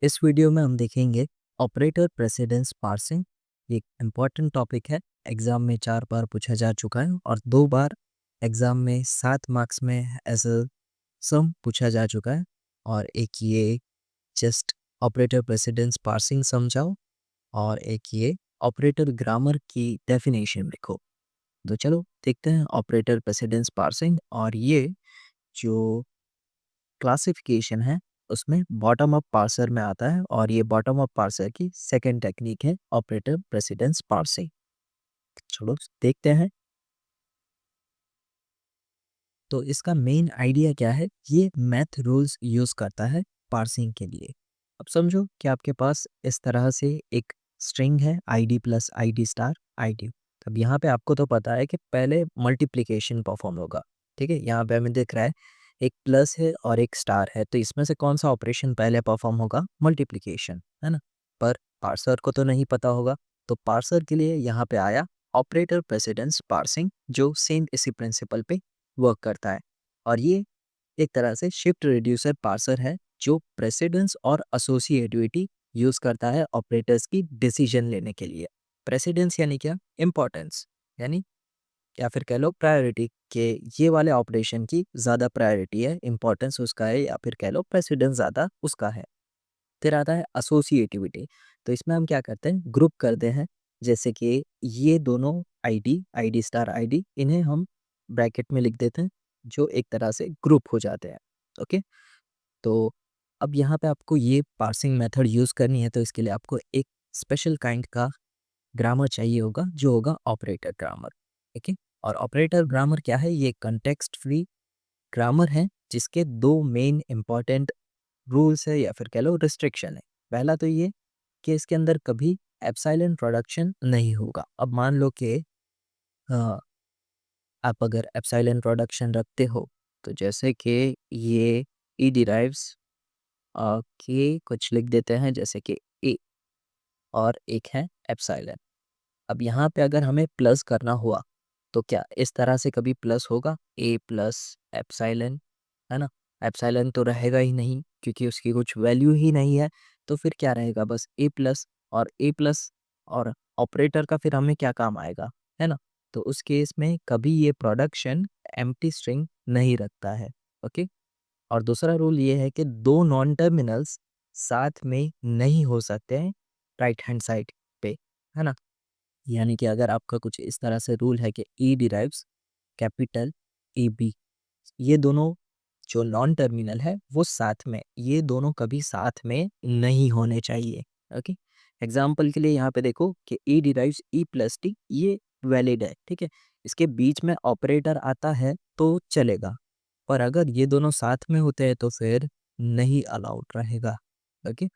इस वीडियो में हम देखेंगे ऑपरेटर प्रेसिडेंस पार्सिंग। एक इम्पॉर्टेंट टॉपिक है, एग्जाम में 4 बार पूछा जा चुका है और 2 बार एग्जाम में 7 मार्क्स में एज अ सम पूछा जा चुका है। और एक ये जस्ट ऑपरेटर प्रेसिडेंस पार्सिंग समझाओ और एक ये ऑपरेटर ग्रामर की डेफिनेशन लिखो। तो चलो देखते हैं ऑपरेटर प्रेसिडेंस पार्सिंग। और ये जो क्लासिफिकेशन है उसमें बॉटम अप पार्सर में आता है और ये बॉटम अप पार्सर की सेकंड टेक्निक है ऑपरेटर प्रेसिडेंस पार्सिंग। चलो देखते हैं। तो इसका मेन आइडिया क्या है, ये मैथ रूल्स यूज करता है पार्सिंग के लिए। अब समझो कि आपके पास इस तरह से एक स्ट्रिंग है id plus id star id। अब यहाँ पे आपको तो पता है कि पहले मल्टीप्लिकेशन परफॉर्म होगा, ठीक है। यहाँ पे हमें दिख रहा है एक प्लस है और एक स्टार है, तो इसमें से कौन सा ऑपरेशन पहले परफॉर्म होगा, मल्टीप्लिकेशन, है ना। पर पार्सर को तो नहीं पता होगा, तो पार्सर के लिए यहाँ पे आया ऑपरेटर प्रेसिडेंस पार्सिंग, जो सेम इसी प्रिंसिपल पे वर्क करता है। और ये एक तरह से शिफ्ट रिड्यूसर पार्सर है जो प्रेसिडेंस और एसोसिएटिविटी यूज करता है ऑपरेटर्स की डिसीजन लेने के लिए। प्रेसिडेंस यानी क्या, इंपॉर्टेंस, यानी या फिर कह लो प्रायोरिटी, के ये वाले ऑपरेशन की ज़्यादा प्रायोरिटी है, इंपॉर्टेंस उसका है, या फिर कह लो प्रेसिडेंस ज़्यादा उसका है। फिर आता है एसोसिएटिविटी। तो इसमें हम क्या करते हैं, ग्रुप करते हैं। जैसे कि ये दोनों आईडी स्टार आईडी, इन्हें हम ब्रैकेट में लिख देते हैं, जो एक तरह से ग्रुप हो जाते हैं। ओके। तो अब यहाँ पे आपको ये पार्सिंग मेथड यूज़ करनी है, तो इसके लिए आपको एक स्पेशल काइंड का ग्रामर चाहिए होगा, जो होगा ऑपरेटर ग्रामर। ठीक है। और ऑपरेटर ग्रामर क्या है, ये कंटेक्स्ट फ्री ग्रामर है जिसके दो मेन इंपॉर्टेंट रूल्स है या फिर कह लो रिस्ट्रिक्शन है। पहला तो ये कि इसके अंदर कभी एप्सिलॉन प्रोडक्शन नहीं होगा। अब मान लो कि अ, आप अगर एप्सिलॉन प्रोडक्शन रखते हो, तो जैसे कि ये ई डिराइव्स के कुछ लिख देते हैं, जैसे कि ए और एक है एप्सिलॉन। अब यहाँ पे अगर हमें प्लस करना हुआ, तो क्या इस तरह से कभी प्लस होगा, ए प्लस एप्सिलॉन, है ना। एप्सिलॉन तो रहेगा ही नहीं क्योंकि उसकी कुछ वैल्यू ही नहीं है। तो फिर क्या रहेगा, बस ए प्लस। और ए प्लस और ऑपरेटर का फिर हमें क्या काम आएगा, है ना। तो उस केस में कभी ये प्रोडक्शन एम्प्टी स्ट्रिंग नहीं रखता है। ओके। और दूसरा रूल ये है कि दो नॉन टर्मिनल्स साथ में नहीं हो सकते हैं राइट हैंड साइड पे, है ना। यानी कि अगर आपका कुछ इस तरह से रूल है कि ई डिराइव्स कैपिटल ए बी, ये दोनों जो नॉन टर्मिनल है वो साथ में, ये दोनों कभी साथ में नहीं होने चाहिए। ओके। एग्जाम्पल के लिए यहाँ पे देखो कि ई डिराइव्स ई प्लस टी, ये वैलिड है, ठीक है। इसके बीच में ऑपरेटर आता है तो चलेगा, पर अगर ये दोनों साथ में होते हैं तो फिर नहीं अलाउड रहेगा। ओके।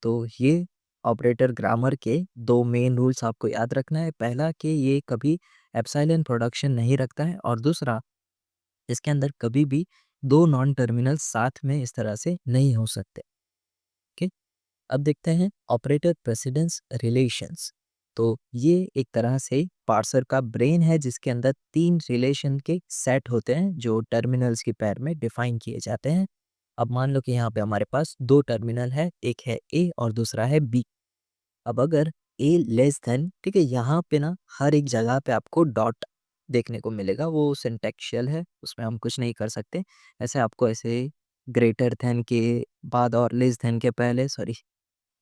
तो ये ऑपरेटर ग्रामर के दो मेन रूल्स आपको याद रखना है। पहला कि ये कभी एप्सिलॉन प्रोडक्शन नहीं रखता है, और दूसरा इसके अंदर कभी भी दो नॉन टर्मिनल साथ में इस तरह से नहीं हो सकते। ओके। अब देखते हैं ऑपरेटर प्रेसिडेंस रिलेशंस। तो ये एक तरह से पार्सर का ब्रेन है जिसके अंदर तीन रिलेशन के सेट होते हैं जो टर्मिनल्स के पैर में डिफाइन किए जाते हैं। अब मान लो कि यहाँ पे हमारे पास दो टर्मिनल है, एक है ए और दूसरा है बी। अब अगर ए लेस देन, ठीक है, यहाँ पे ना हर एक जगह पे आपको डॉट देखने को मिलेगा, वो सिंटेक्शियल है, उसमें हम कुछ नहीं कर सकते। ऐसे आपको ऐसे ग्रेटर देन के बाद और लेस देन के पहले, सॉरी,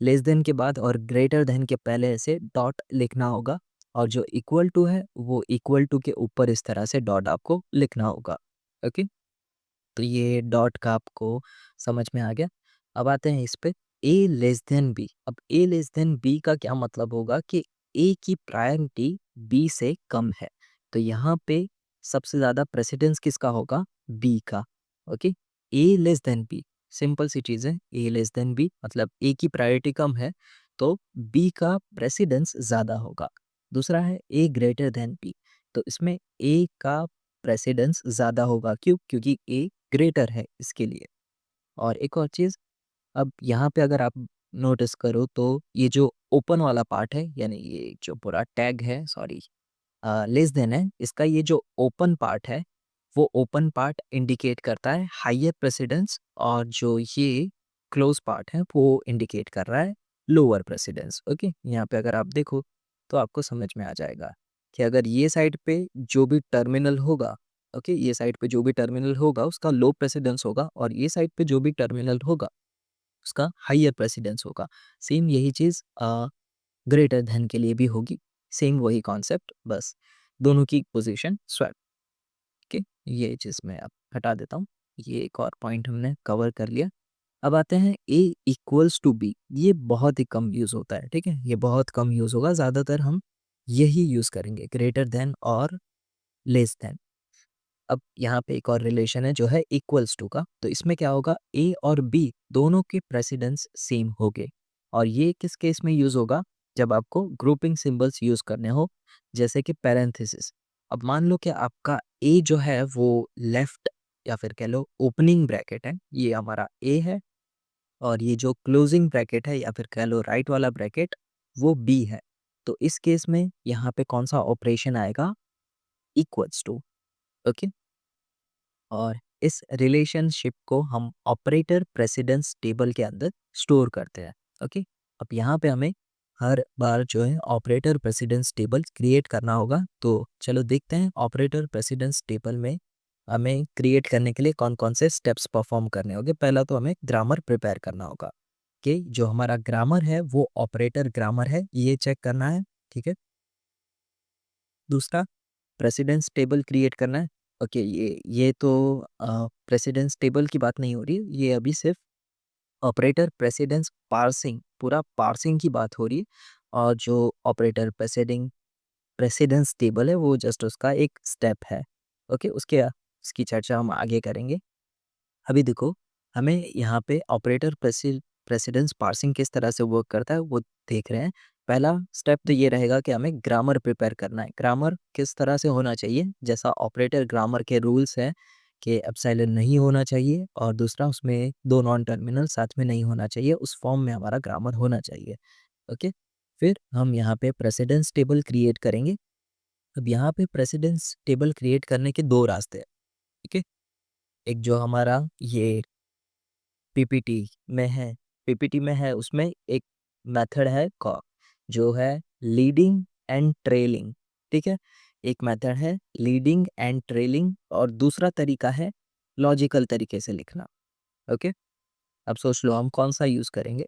लेस देन के बाद और ग्रेटर देन के पहले ऐसे डॉट लिखना होगा, और जो इक्वल टू है वो इक्वल टू के ऊपर इस तरह से डॉट आपको लिखना होगा। ओके। तो ये डॉट का आपको समझ में आ गया। अब आते हैं इस पे ए लेस देन बी। अब ए लेस देन बी का क्या मतलब होगा कि ए की प्रायोरिटी बी से कम है, तो यहाँ पे सबसे ज़्यादा प्रेसिडेंस किसका होगा, बी का। ओके। ए लेस देन बी, सिंपल सी चीज़ है, ए लेस देन बी मतलब ए की प्रायोरिटी कम है तो बी का प्रेसिडेंस ज़्यादा होगा। दूसरा है ए ग्रेटर देन बी, तो इसमें ए का प्रेसिडेंस ज़्यादा होगा, क्यों, क्योंकि ए ग्रेटर है इसके लिए। और एक और चीज़, अब यहाँ पे अगर आप नोटिस करो तो ये जो ओपन वाला पार्ट है, यानी ये जो पूरा टैग है, सॉरी, लेस देन है, इसका ये जो ओपन पार्ट है, वो ओपन पार्ट इंडिकेट करता है हायर प्रेसिडेंस, और जो ये क्लोज पार्ट है वो इंडिकेट कर रहा है लोअर प्रेसिडेंस। ओके, यहाँ पे अगर आप देखो तो आपको समझ में आ जाएगा कि अगर ये साइड पे जो भी टर्मिनल होगा, ओके, ये साइड पे जो भी टर्मिनल होगा उसका लो प्रेसिडेंस होगा, और ये साइड पे जो भी टर्मिनल होगा उसका हाइयर प्रेसिडेंस होगा। सेम यही चीज़ ग्रेटर देन के लिए भी होगी, सेम वही कॉन्सेप्ट, बस दोनों की पोजीशन स्वैप। ओके, ये चीज़ मैं अब हटा देता हूँ। ये एक और पॉइंट हमने कवर कर लिया। अब आते हैं ए इक्वल्स टू बी। ये बहुत ही कम यूज़ होता है, ठीक है, ये बहुत कम यूज़ होगा, ज़्यादातर हम यही यूज़ करेंगे, ग्रेटर देन और लेस देन। अब यहाँ पे एक और रिलेशन है जो है इक्वल्स टू का, तो इसमें क्या होगा, ए और बी दोनों के प्रेसिडेंस सेम होंगे, और ये किस केस में यूज़ होगा, जब आपको ग्रुपिंग सिंबल्स यूज़ करने हो, जैसे कि पैरेंथेसिस। अब मान लो कि आपका ए जो है वो लेफ्ट या फिर कह लो ओपनिंग ब्रैकेट है, ये हमारा ए है, और ये जो क्लोजिंग ब्रैकेट है या फिर कह लो राइट वाला ब्रैकेट वो बी है। तो इस केस में यहाँ पे कौन सा ऑपरेशन आएगा, इक्वल्स टू। ओके, और इस रिलेशनशिप को हम ऑपरेटर प्रेसिडेंस टेबल के अंदर स्टोर करते हैं। ओके, अब यहाँ पे हमें हर बार जो है ऑपरेटर प्रेसिडेंस टेबल क्रिएट करना होगा। तो चलो देखते हैं ऑपरेटर प्रेसिडेंस टेबल में हमें क्रिएट करने के लिए कौन कौन से स्टेप्स परफॉर्म करने होंगे। पहला तो हमें ग्रामर प्रिपेयर करना होगा कि जो हमारा ग्रामर है वो ऑपरेटर ग्रामर है, ये चेक करना है, ठीक है। दूसरा, प्रेसिडेंस टेबल क्रिएट करना है। ओके, ये तो प्रेसिडेंस टेबल की बात नहीं हो रही है, ये अभी सिर्फ ऑपरेटर प्रेसिडेंस पार्सिंग, पूरा पार्सिंग की बात हो रही है, और जो ऑपरेटर प्रेसिडिंग प्रेसिडेंस टेबल है वो जस्ट उसका एक स्टेप है। ओके, उसकी चर्चा हम आगे करेंगे। अभी देखो, हमें यहाँ पे ऑपरेटर प्रेसिडेंस पार्सिंग किस तरह से वर्क करता है वो देख रहे हैं। पहला स्टेप तो ये रहेगा कि हमें ग्रामर प्रिपेयर करना है। ग्रामर किस तरह से होना चाहिए, जैसा ऑपरेटर ग्रामर के रूल्स हैं कि एप्सिलॉन नहीं होना चाहिए, और दूसरा उसमें दो नॉन टर्मिनल साथ में नहीं होना चाहिए, उस फॉर्म में हमारा ग्रामर होना चाहिए। ओके, फिर हम यहाँ पे प्रेसिडेंस टेबल क्रिएट करेंगे। अब यहाँ पे प्रेसिडेंस टेबल क्रिएट करने के दो रास्ते हैं, ठीक है। एक जो हमारा ये पीपीटी में है, पीपीटी में है उसमें एक मेथड है जो है लीडिंग एंड ट्रेलिंग, ठीक है। एक मेथड है लीडिंग एंड ट्रेलिंग, और दूसरा तरीका है लॉजिकल तरीके से लिखना। ओके, अब सोच लो हम कौन सा यूज़ करेंगे,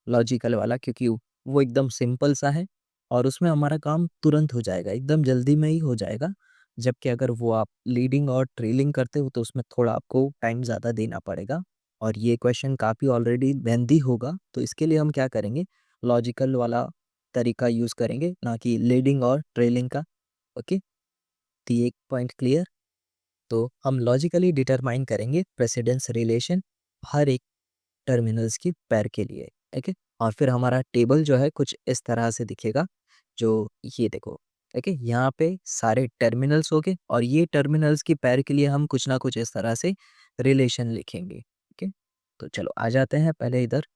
लॉजिकल वाला, क्योंकि वो एकदम सिंपल सा है और उसमें हमारा काम तुरंत हो जाएगा, एकदम जल्दी में ही हो जाएगा। जबकि अगर वो आप लीडिंग और ट्रेलिंग करते हो तो उसमें थोड़ा आपको टाइम ज़्यादा देना पड़ेगा, और ये क्वेश्चन काफ़ी ऑलरेडी लेंथी होगा, तो इसके लिए हम क्या करेंगे, लॉजिकल वाला तरीका यूज़ करेंगे, ना कि लीडिंग और ट्रेलिंग का। ओके, तो ये एक पॉइंट क्लियर। तो हम लॉजिकली डिटरमाइन करेंगे प्रेसिडेंस रिलेशन हर एक टर्मिनल्स की पैर के लिए, ठीक है। और फिर हमारा टेबल जो है कुछ इस तरह से दिखेगा, जो ये देखो, ठीक है, यहाँ पे सारे टर्मिनल्स हो गए, और ये टर्मिनल्स की पैर के लिए हम कुछ ना कुछ इस तरह से रिलेशन लिखेंगे, ठीक है। तो चलो आ जाते हैं पहले इधर,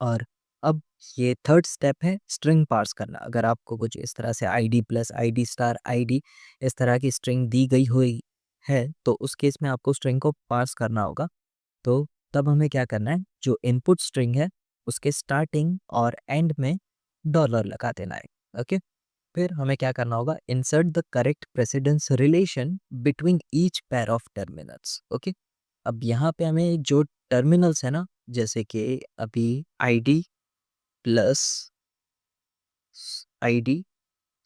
और अब ये थर्ड स्टेप है स्ट्रिंग पार्स करना। अगर आपको कुछ इस तरह से ID plus ID star ID इस तरह की स्ट्रिंग दी गई हुई है, तो उस केस में आपको स्ट्रिंग को पार्स करना होगा। तो तब हमें क्या करना है, जो इनपुट स्ट्रिंग है उसके स्टार्टिंग और एंड में डॉलर लगा देना है। ओके, फिर हमें क्या करना होगा, insert the correct precedence relation between each pair of terminals. Okay, अब यहाँ पे हमें जो टर्मिनल्स है ना, जैसे कि अभी ID plus ID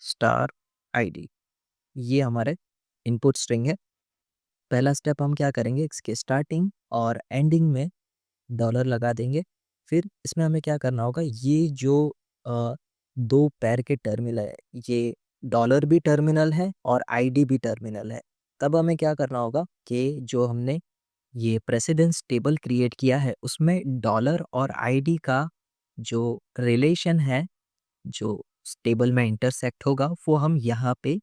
star ID, ये हमारे इनपुट स्ट्रिंग है। पहला स्टेप हम क्या करेंगे, इसके स्टार्टिंग और एंडिंग में डॉलर लगा देंगे। फिर इसमें हमें क्या करना होगा, ये जो अ, दो पैर के टर्मिनल है, ये डॉलर भी टर्मिनल है और आईडी भी टर्मिनल है। तब हमें क्या करना होगा कि जो हमने ये प्रेसिडेंस टेबल क्रिएट किया है उसमें डॉलर और आईडी का जो रिलेशन है, जो उस टेबल में इंटरसेक्ट होगा, वो हम यहाँ पे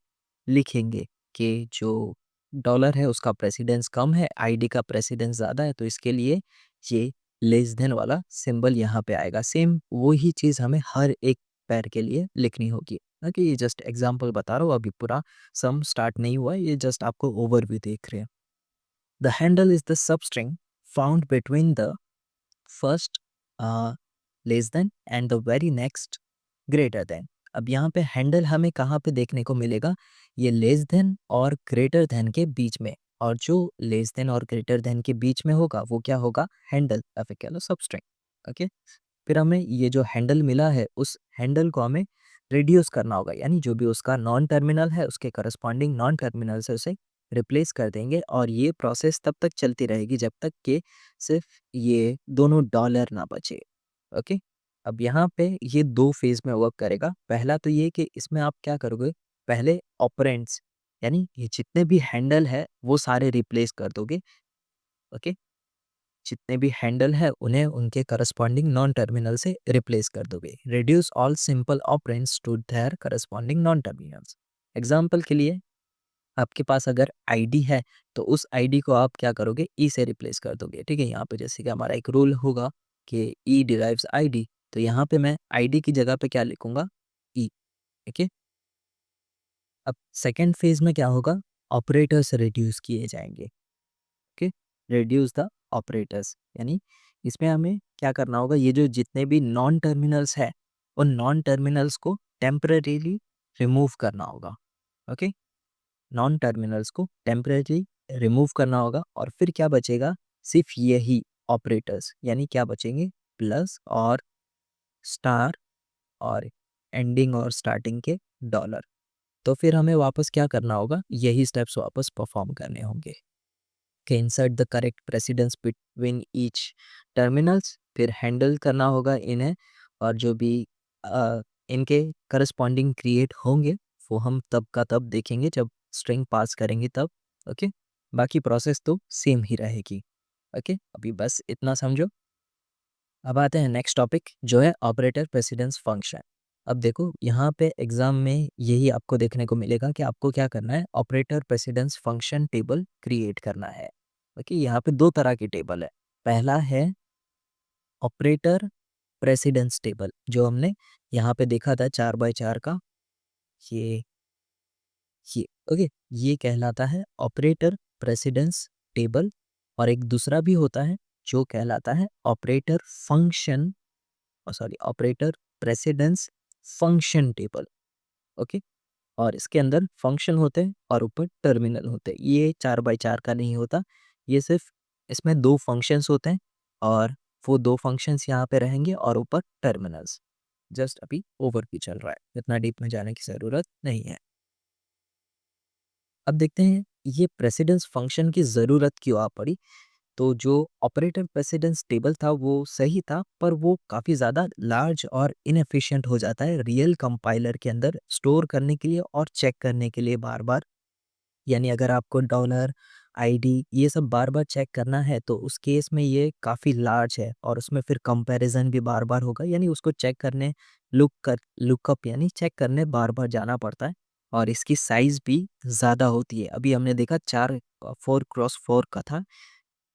लिखेंगे कि जो डॉलर है उसका प्रेसिडेंस कम है, आईडी का प्रेसिडेंस ज़्यादा है, तो इसके लिए ये लेस देन वाला सिंबल यहाँ पे आएगा। सेम वही चीज़ हमें हर एक पैर के लिए लिखनी होगी। ना कि ये जस्ट एग्जांपल बता रहा हूँ, अभी पूरा सम स्टार्ट नहीं हुआ है, ये जस्ट आपको ओवरव्यू देख रहे हैं। The handle is the substring found between the first less than and the very next greater than. अब यहाँ पे हैंडल हमें कहाँ पे देखने को मिलेगा? ये लेस देन और ग्रेटर देन के बीच में, और जो लेस देन और ग्रेटर देन के बीच में होगा वो क्या होगा? हैंडल या फिर कह लो सबस्ट्रिंग। ओके, फिर हमें ये जो हैंडल मिला है उस हैंडल को हमें रिड्यूस करना होगा, यानी जो भी उसका नॉन टर्मिनल है उसके करस्पॉन्डिंग नॉन टर्मिनल से उसे रिप्लेस कर देंगे, और ये प्रोसेस तब तक चलती रहेगी जब तक कि सिर्फ ये दोनों डॉलर ना बचे। ओके, अब यहाँ पे ये दो फेज में वर्क करेगा। पहला तो ये कि इसमें आप क्या करोगे, पहले ऑपरेंड्स यानी ये जितने भी हैंडल है वो सारे रिप्लेस कर दोगे। ओके, जितने भी हैंडल है उन्हें उनके करस्पॉन्डिंग नॉन टर्मिनल से रिप्लेस कर दोगे। Reduce all simple operands to their corresponding non terminals. Example के लिए आपके पास अगर आईडी है तो उस आईडी को आप क्या करोगे? ई से रिप्लेस कर दोगे। ठीक है, यहाँ पे जैसे कि हमारा एक रूल होगा कि ई डिराइव्स आईडी, तो यहाँ पे मैं आईडी की जगह पे क्या लिखूंगा? ई। ठीक है, अब सेकेंड फेज में क्या होगा? ऑपरेटर्स रिड्यूस किए जाएंगे। ओके, रिड्यूस द ऑपरेटर्स, यानी इसमें हमें क्या करना होगा? ये जो जितने भी नॉन टर्मिनल्स है उन नॉन टर्मिनल्स को टेम्परेरीली रिमूव करना होगा। ओके, नॉन टर्मिनल्स को टेम्परेरी रिमूव करना होगा, और फिर क्या बचेगा? सिर्फ यही ऑपरेटर्स, यानी क्या बचेंगे? प्लस और स्टार और एंडिंग और स्टार्टिंग के डॉलर। तो फिर हमें वापस क्या करना होगा? यही स्टेप्स वापस परफॉर्म करने होंगे कि insert the correct precedence between each terminals, फिर हैंडल करना होगा इन्हें, और जो भी इनके करस्पॉन्डिंग क्रिएट होंगे वो हम तब का तब देखेंगे जब स्ट्रिंग पास करेंगे तब। ओके, बाकी प्रोसेस तो सेम ही रहेगी। ओके, अभी बस इतना समझो। अब आते हैं नेक्स्ट टॉपिक जो है ऑपरेटर प्रेसिडेंस फंक्शन। अब देखो यहाँ पे एग्जाम में यही आपको देखने को मिलेगा कि आपको क्या करना है? Operator precedence function table create करना है। ओके, यहाँ पे दो तरह की टेबल है। पहला है ऑपरेटर प्रेसिडेंस टेबल, जो हमने यहाँ पे देखा था 4x4 का, ये ये ओके, ये कहलाता है ऑपरेटर प्रेसिडेंस टेबल। और एक दूसरा भी होता है जो कहलाता है operator function, sorry operator precedence function table. Okay, और इसके अंदर फंक्शन होते हैं और ऊपर टर्मिनल होते हैं। ये 4x4 का नहीं होता, ये सिर्फ इसमें दो फंक्शंस होते हैं, और वो दो फंक्शंस यहाँ पे रहेंगे और ऊपर टर्मिनल्स। जस्ट अभी ओवरव्यू चल रहा है, इतना डीप में जाने की ज़रूरत नहीं है। अब देखते हैं ये प्रेसिडेंस फंक्शन की ज़रूरत क्यों आ पड़ी। तो जो ऑपरेटर प्रेसिडेंस टेबल था वो सही था, पर वो काफ़ी ज़्यादा लार्ज और इनएफिशिएंट हो जाता है रियल कंपाइलर के अंदर स्टोर करने के लिए और चेक करने के लिए बार बार। यानी अगर आपको डॉलर आईडी ये सब बार बार चेक करना है तो उस केस में ये काफ़ी लार्ज है, और उसमें फिर कंपैरिजन भी बार बार होगा, यानी उसको चेक करने लुकअप यानी चेक करने बार बार जाना पड़ता है, और इसकी साइज़ भी ज़्यादा होती है। अभी हमने देखा 4x4 का था,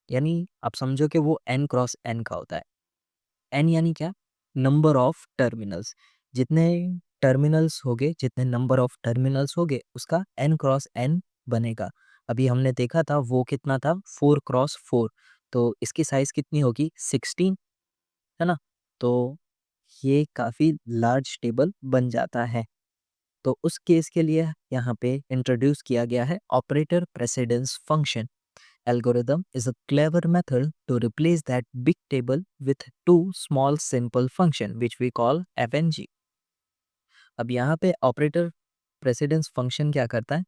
यानी आप समझो कि वो n x n का होता है। n यानी क्या? Number of terminals. जितने टर्मिनल्स होगे, जितने नंबर ऑफ टर्मिनल्स होगे उसका n x n बनेगा। अभी हमने देखा था वो कितना था? 4x4, तो इसकी साइज कितनी होगी? 16, है ना? तो ये काफ़ी लार्ज टेबल बन जाता है। तो उस केस के लिए यहाँ पे इंट्रोड्यूस किया गया है operator precedence function. Algorithm is a clever method to replace that big table with two small simple function which we call fng। अब यहाँ पे ऑपरेटर प्रेसिडेंस फंक्शन क्या करता है?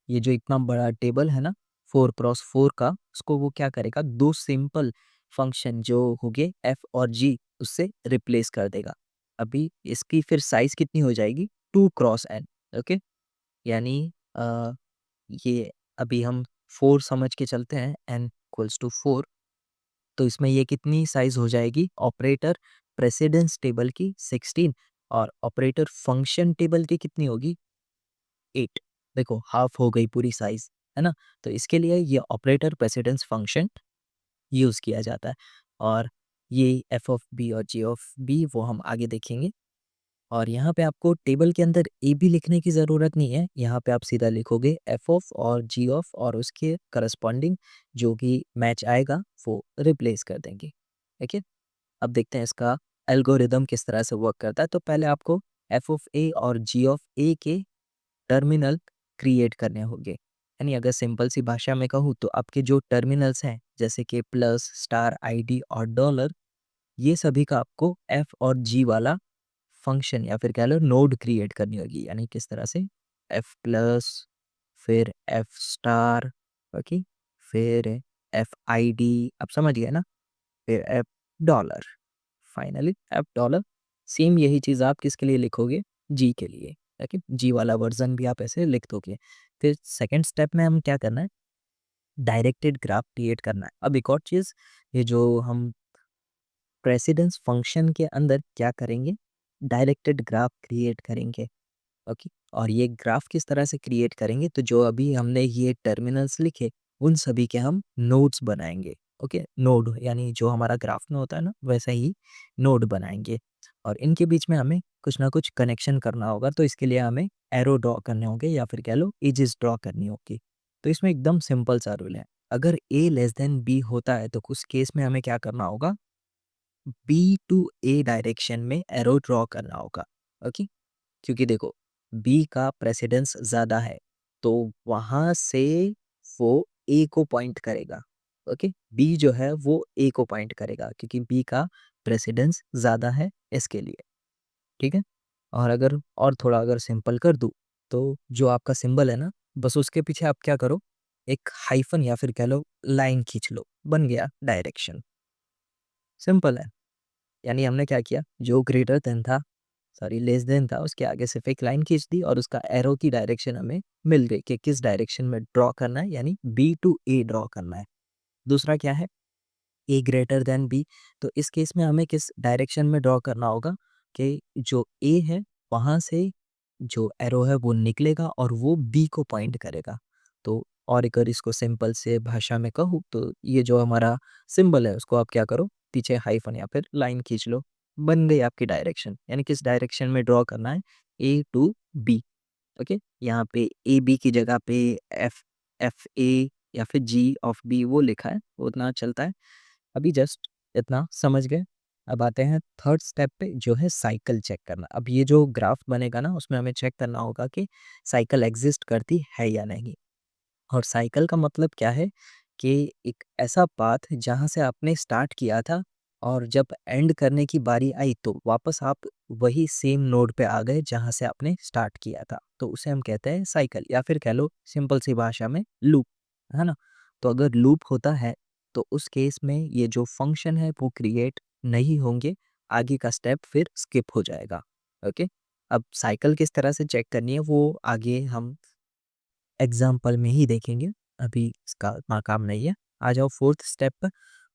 ये जो इतना बड़ा टेबल है ना 4x4 का, उसको वो क्या करेगा? दो सिंपल फंक्शन जो होंगे f और g उससे रिप्लेस कर देगा। अभी इसकी फिर साइज कितनी हो जाएगी? 2x n। ओके, यानी अ, ये अभी हम 4 समझ के चलते हैं, n=4, तो इसमें ये कितनी साइज हो जाएगी? ऑपरेटर प्रेसिडेंस टेबल की 16, और ऑपरेटर फंक्शन टेबल की कितनी होगी? 8। देखो हाफ हो गई पूरी साइज, है ना? तो इसके लिए ये ऑपरेटर प्रेसिडेंस फंक्शन यूज़ किया जाता है, और ये एफ ऑफ बी और जी ऑफ बी वो हम आगे देखेंगे। और यहाँ पे आपको टेबल के अंदर ए बी लिखने की ज़रूरत नहीं है, यहाँ पे आप सीधा लिखोगे एफ ऑफ और जी ऑफ, और उसके करस्पॉन्डिंग जो भी मैच आएगा वो रिप्लेस कर देंगे। ठीक है, अब देखते हैं इसका एल्गोरिदम किस तरह से वर्क करता है। तो पहले आपको एफ ऑफ ए और जी ऑफ ए के टर्मिनल क्रिएट करने होंगे। यानी अगर सिंपल सी भाषा में कहूँ तो आपके जो टर्मिनल्स हैं जैसे कि प्लस, स्टार, आईडी और डॉलर, ये सभी का आपको एफ और जी वाला फंक्शन या फिर कह लो नोड क्रिएट करनी होगी। यानी किस तरह से एफ प्लस, फिर एफ स्टार, ओके, फिर एफ आई डी, आप समझ गए ना, फिर F dollar, finally F dollar. Same यही चीज़ आप किसके लिए लिखोगे, जी के लिए, ओके, जी वाला वर्जन भी आप ऐसे लिख दोगे। फिर सेकंड स्टेप में हम क्या करना है, डायरेक्टेड ग्राफ क्रिएट करना है। अब एक और चीज़, ये जो हम प्रेसिडेंस फंक्शन के अंदर क्या करेंगे, डायरेक्टेड ग्राफ क्रिएट करेंगे, ओके। और ये ग्राफ किस तरह से क्रिएट करेंगे, तो जो अभी हमने ये टर्मिनल्स लिखे उन सभी के हम नोड्स बनाएंगे, ओके। नोड यानी जो हमारा ग्राफ में होता है ना, वैसा ही नोड बनाएंगे और इनके बीच में हमें कुछ ना कुछ कनेक्शन करना होगा। तो इसके लिए हमें एरो ड्रॉ करने होंगे या फिर कह लो एजेस ड्रॉ करनी होगी। तो इसमें एकदम सिंपल सा रूल है, अगर ए लेस देन बी होता है तो उस केस में हमें क्या करना होगा, बी टू ए डायरेक्शन में एरो ड्रॉ करना होगा, ओके। क्योंकि देखो बी का प्रेसिडेंस ज़्यादा है तो वहाँ से वो ए को पॉइंट करेगा, ओके। बी जो है वो ए को पॉइंट करेगा क्योंकि बी का प्रेसिडेंस ज़्यादा है इसके लिए, ठीक है। और अगर और थोड़ा अगर सिंपल कर दूँ तो जो आपका सिंबल है ना, बस उसके पीछे आप क्या करो, एक हाइफन या फिर कह लो लाइन खींच लो, बन गया डायरेक्शन। सिंपल है। यानी हमने क्या किया, जो ग्रेटर देन था, सॉरी लेस देन था, उसके आगे सिर्फ एक लाइन खींच दी और उसका एरो की डायरेक्शन हमें मिल गई कि किस डायरेक्शन में ड्रॉ करना है, यानी बी टू ए ड्रॉ करना है। दूसरा क्या है, ए ग्रेटर देन बी। तो इस केस में हमें किस डायरेक्शन में ड्रॉ करना होगा कि जो ए है वहाँ से जो एरो है वो निकलेगा और वो बी को पॉइंट करेगा। तो और अगर इसको सिंपल से भाषा में कहूँ तो ये जो हमारा सिंबल है उसको आप क्या करो, पीछे हाइफन या फिर लाइन खींच लो, बन गई आपकी डायरेक्शन। यानी किस डायरेक्शन में ड्रॉ करना है, ए टू बी, ओके। यहाँ पे ए बी की जगह पे एफ एफ ए या फिर जी ऑफ बी वो लिखा है, वो उतना चलता है। अभी जस्ट इतना समझ गए। अब आते हैं थर्ड स्टेप पे जो है साइकिल चेक करना। अब ये जो ग्राफ बनेगा ना उसमें हमें चेक करना होगा कि साइकिल एग्जिस्ट करती है या नहीं। और साइकिल का मतलब क्या है कि एक ऐसा पाथ जहाँ से आपने स्टार्ट किया था और जब एंड करने की बारी आई तो वापस आप वही सेम नोड पे आ गए जहाँ से आपने स्टार्ट किया था, तो उसे हम कहते हैं साइकिल या फिर कह लो सिंपल सी भाषा में लूप, है ना। तो अगर लूप होता है तो उस केस में ये जो फंक्शन है वो क्रिएट नहीं होंगे, आगे का स्टेप फिर स्किप हो जाएगा, ओके। अब साइकिल किस तरह से चेक करनी है वो आगे हम एग्जाम्पल में ही देखेंगे, अभी इसका उतना काम नहीं है। आ जाओ फोर्थ स्टेप पर।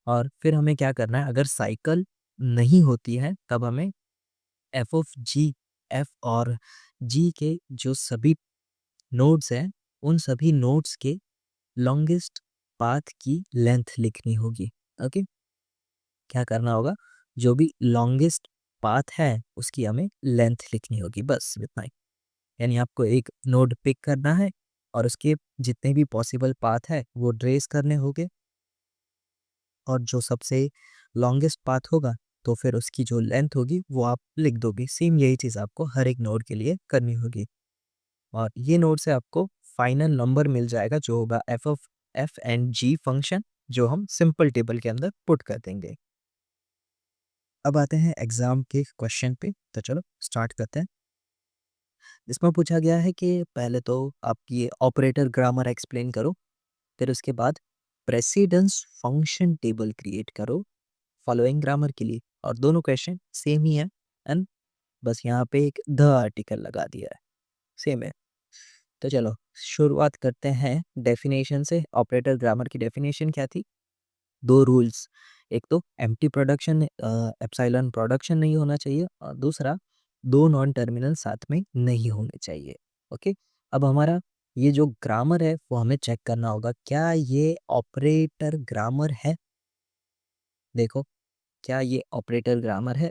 और फिर हमें क्या करना है, अगर साइकिल नहीं होती है तब हमें एफ ऑफ जी, एफ और जी के जो सभी नोड्स हैं उन सभी नोड्स के लॉन्गेस्ट पाथ की लेंथ लिखनी होगी, ओके। क्या करना होगा, जो भी लॉन्गेस्ट पाथ है उसकी हमें लेंथ लिखनी होगी, बस इतना ही। यानी आपको एक नोड पिक करना है और उसके जितने भी पॉसिबल पाथ है वो ट्रेस करने होंगे और जो सबसे लॉन्गेस्ट पाथ होगा तो फिर उसकी जो लेंथ होगी वो आप लिख दोगे। सेम यही चीज़ आपको हर एक नोड के लिए करनी होगी और ये नोड से आपको फाइनल नंबर मिल जाएगा जो होगा F of F and G function, जो हम सिंपल टेबल के अंदर पुट कर देंगे। अब आते हैं एग्जाम के क्वेश्चन पे, तो चलो स्टार्ट करते हैं। इसमें पूछा गया है कि पहले तो आप ये ऑपरेटर ग्रामर एक्सप्लेन करो, फिर उसके बाद प्रेसिडेंस फंक्शन टेबल क्रिएट करो फॉलोइंग ग्रामर के लिए, और दोनों क्वेश्चन सेम ही है एंड बस यहाँ पे एक द आर्टिकल लगा दिया है, सेम है। तो चलो शुरुआत करते हैं डेफिनेशन से। ऑपरेटर ग्रामर की डेफिनेशन क्या थी, दो रूल्स, एक तो एम्प्टी प्रोडक्शन एप्सिलॉन प्रोडक्शन नहीं होना चाहिए और दूसरा दो नॉन टर्मिनल साथ में नहीं होने चाहिए, ओके। अब हमारा ये जो ग्रामर है वो हमें चेक करना होगा, क्या ये ऑपरेटर ग्रामर है। देखो, क्या ये ऑपरेटर ग्रामर है,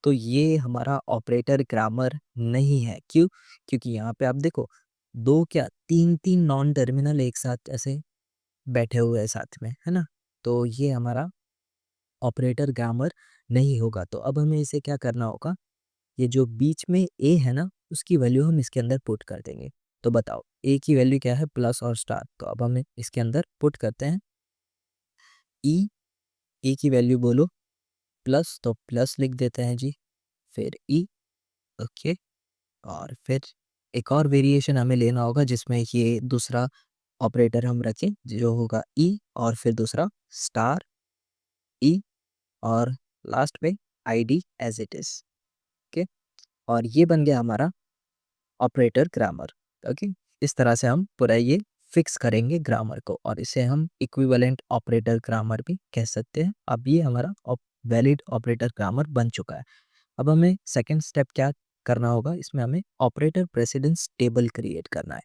तो ये हमारा ऑपरेटर ग्रामर नहीं है। क्यों, क्योंकि यहाँ पे आप देखो दो क्या तीन तीन नॉन टर्मिनल एक साथ ऐसे बैठे हुए हैं साथ में, है ना। तो ये हमारा ऑपरेटर ग्रामर नहीं होगा। तो अब हमें इसे क्या करना होगा, ये जो बीच में ए है ना, उसकी वैल्यू हम इसके अंदर पुट कर देंगे। तो बताओ ए की वैल्यू क्या है, प्लस और स्टार। तो अब हमें इसके अंदर पुट करते हैं ई, ए की वैल्यू बोलो प्लस, तो प्लस लिख देते हैं जी, फिर ई। ओके, और फिर एक और वेरिएशन हमें लेना होगा जिसमें ये दूसरा ऑपरेटर हम रखें जो होगा ई, और फिर दूसरा स्टार ई, और लास्ट में ID as it is. Okay, और ये बन गया हमारा ऑपरेटर ग्रामर। ओके, इस तरह से हम पूरा ये फिक्स करेंगे ग्रामर को, और इसे हम इक्विवेलेंट ऑपरेटर ग्रामर भी कह सकते हैं। अब ये हमारा वैलिड ऑपरेटर ग्रामर बन चुका है। अब हमें सेकंड स्टेप क्या करना होगा, इसमें हमें ऑपरेटर प्रेसिडेंस टेबल क्रिएट करना है।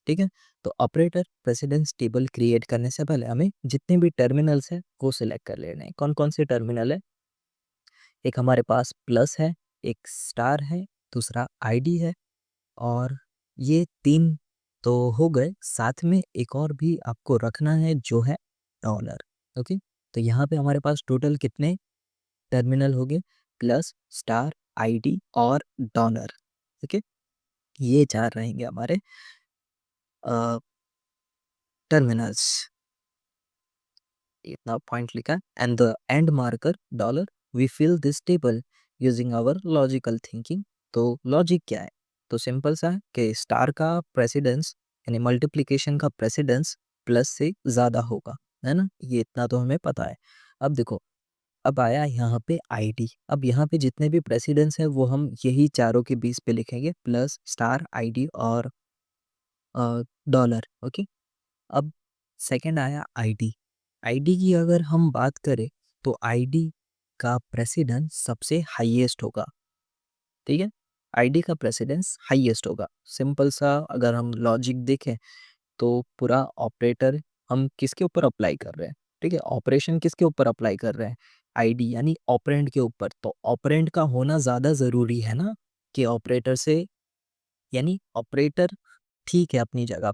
ठीक है, तो ऑपरेटर प्रेसिडेंस टेबल क्रिएट करने से पहले हमें जितने भी टर्मिनल्स है वो सिलेक्ट कर लेने हैं। कौन कौन से टर्मिनल है, एक हमारे पास प्लस है, एक स्टार है, दूसरा आईडी है, और ये 3 तो हो गए। साथ में एक और भी आपको रखना है जो है डॉलर। ओके, तो यहाँ पे हमारे पास टोटल कितने टर्मिनल हो गए, प्लस, स्टार, आईडी और डॉलर। ओके, ये 4 रहेंगे हमारे टर्मिनल्स। इतना पॉइंट लिखा, and the end marker dollar, we fill this table using our logical thinking. तो लॉजिक क्या है, तो सिंपल सा है कि स्टार का प्रेसिडेंस यानी मल्टीप्लिकेशन का प्रेसिडेंस प्लस से ज़्यादा होगा, है ना, ये इतना तो हमें पता है। अब देखो, अब आया यहाँ पे आईडी। अब यहाँ पे जितने भी प्रेसिडेंस है वो हम यही चारों के बीच पे लिखेंगे, प्लस, स्टार, आईडी और डॉलर। ओके, अब सेकंड आया आईडी। आईडी की अगर हम बात करें तो आईडी का प्रेसिडेंस सबसे हाईएस्ट होगा। ठीक है, आईडी का प्रेसिडेंस हाईएस्ट होगा। सिंपल सा अगर हम लॉजिक देखें तो पूरा ऑपरेटर हम किसके ऊपर अप्लाई कर रहे हैं, ठीक है, ऑपरेशन किसके ऊपर अप्लाई कर रहे हैं, आईडी यानी ऑपरेंड के ऊपर। तो ऑपरेंड का होना ज़्यादा ज़रूरी है ना, कि ऑपरेटर से, यानी ऑपरेटर ठीक है अपनी जगह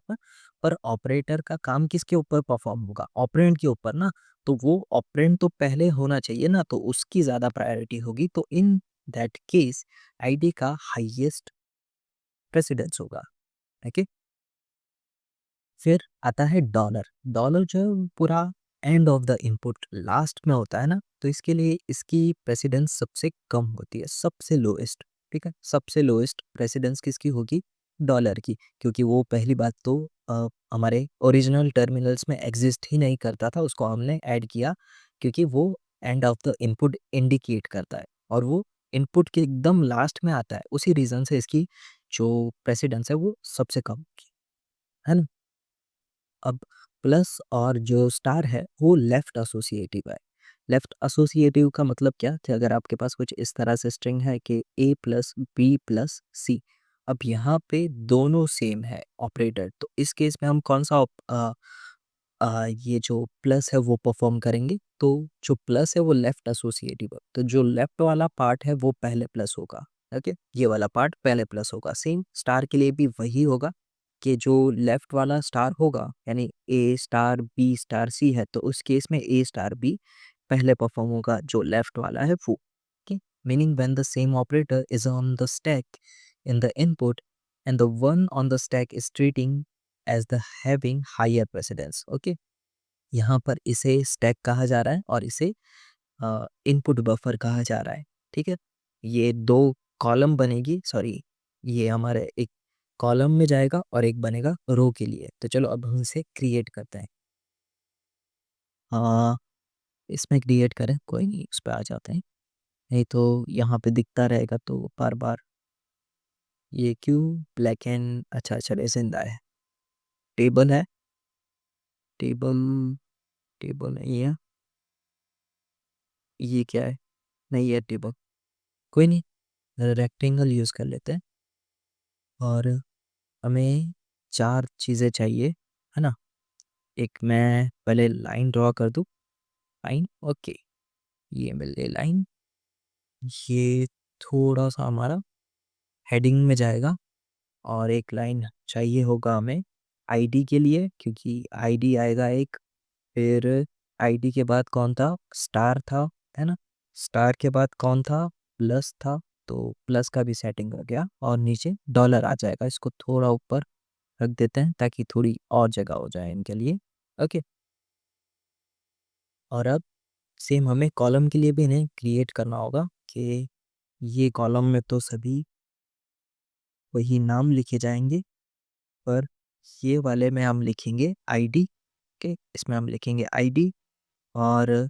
पर ऑपरेटर का काम किसके ऊपर परफॉर्म होगा, ऑपरेंड के ऊपर ना। तो वो ऑपरेंड तो पहले होना चाहिए ना, तो उसकी ज़्यादा प्रायोरिटी होगी। तो इन दैट केस आईडी का हाईएस्ट प्रेसिडेंस होगा। ओके, फिर आता है डॉलर। डॉलर जो है पूरा end of the input last में होता है ना, तो इसके लिए इसकी प्रेसिडेंस सबसे कम होती है, सबसे लोएस्ट। ठीक है, सबसे लोएस्ट प्रेसिडेंस किसकी होगी, डॉलर की, क्योंकि वो पहली बात तो हमारे ओरिजिनल टर्मिनल्स में एग्जिस्ट ही नहीं करता था, उसको हमने ऐड किया क्योंकि वो end of the input indicate करता है, और वो इनपुट के एकदम लास्ट में आता है। उसी रीज़न से इसकी जो प्रेसिडेंस है वो सबसे कम है ना। अब प्लस और जो स्टार है वो लेफ्ट एसोसिएटिव है। लेफ्ट एसोसिएटिव का मतलब क्या, कि अगर आपके पास कुछ इस तरह से स्ट्रिंग है कि ए प्लस बी प्लस सी, अब यहाँ पे दोनों सेम है ऑपरेटर, तो इस केस में हम कौन सा ये जो प्लस है वो परफॉर्म करेंगे। तो जो प्लस है वो लेफ्ट एसोसिएटिव है, तो जो लेफ्ट वाला पार्ट है वो पहले प्लस होगा। ओके, ये वाला पार्ट पहले प्लस होगा। सेम स्टार के लिए भी वही होगा, कि जो लेफ्ट वाला स्टार होगा यानी A star B star C है, तो उस केस में ए स्टार बी पहले परफॉर्म होगा, जो लेफ्ट वाला है वो। Okay, meaning when the same operator is on the stack in the input and the one on the stack is treating as the having higher precedence. Okay, यहाँ पर इसे stack कहा जा रहा है और इसे इनपुट बफर कहा जा रहा है। ठीक है, ये दो कॉलम बनेगी, सॉरी, ये हमारे एक कॉलम में जाएगा और एक बनेगा रो के लिए। तो चलो अब हम इसे क्रिएट करते हैं। हाँ, इसमें क्रिएट करें, कोई नहीं, उस पर आ जाते हैं, नहीं तो यहाँ पे दिखता रहेगा तो बार बार ये क्यों ब्लैक एंड, अच्छा चले जिंदा है। टेबल है, टेबल, टेबल नहीं है, ये क्या है, नहीं है टेबल, कोई नहीं, रेक्टेंगल यूज़ कर लेते हैं। और हमें 4 चीज़ें चाहिए, है ना। एक मैं पहले लाइन ड्रॉ कर दूँ, लाइन, ओके, ये मिल गई लाइन। ये थोड़ा-सा हमारा हेडिंग में जाएगा, और एक लाइन चाहिए होगा हमें आईडी के लिए, क्योंकि आईडी आएगा एक, फिर आईडी के बाद कौन था, स्टार था, है ना। स्टार के बाद कौन था? प्लस था, तो प्लस का भी सेटिंग हो गया और नीचे डॉलर आ जाएगा। इसको थोड़ा ऊपर रख देते हैं ताकि थोड़ी और जगह हो जाए इनके लिए। ओके, और अब सेम हमें कॉलम के लिए भी इन्हें क्रिएट करना होगा कि ये कॉलम में तो सभी वही नाम लिखे जाएंगे, पर ये वाले में हम लिखेंगे आईडी के, इसमें हम लिखेंगे आईडी और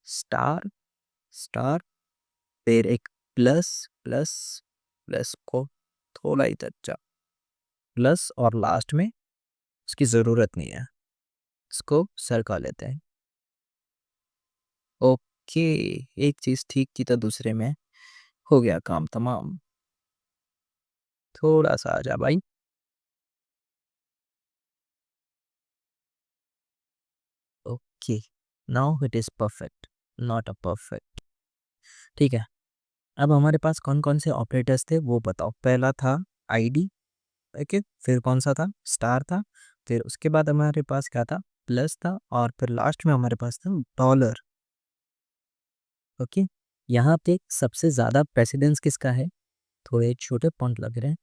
स्टार स्टार, फिर एक प्लस प्लस प्लस को थोड़ा इधर जा प्लस और लास्ट में उसकी ज़रूरत नहीं है, इसको सरका लेते हैं। ओके, एक चीज़ ठीक की तो दूसरे में हो गया काम तमाम। थोड़ा सा आजा भाई। Okay, now it is perfect, not a perfect. ठीक है, अब हमारे पास कौन कौन से ऑपरेटर्स थे वो बताओ। पहला था आईडी, ओके, फिर कौन सा था? स्टार था, फिर उसके बाद हमारे पास क्या था? प्लस था, और फिर लास्ट में हमारे पास था डॉलर। ओके, यहाँ पे सबसे ज़्यादा प्रेसिडेंस किसका है? थोड़े छोटे पॉइंट लग रहे हैं,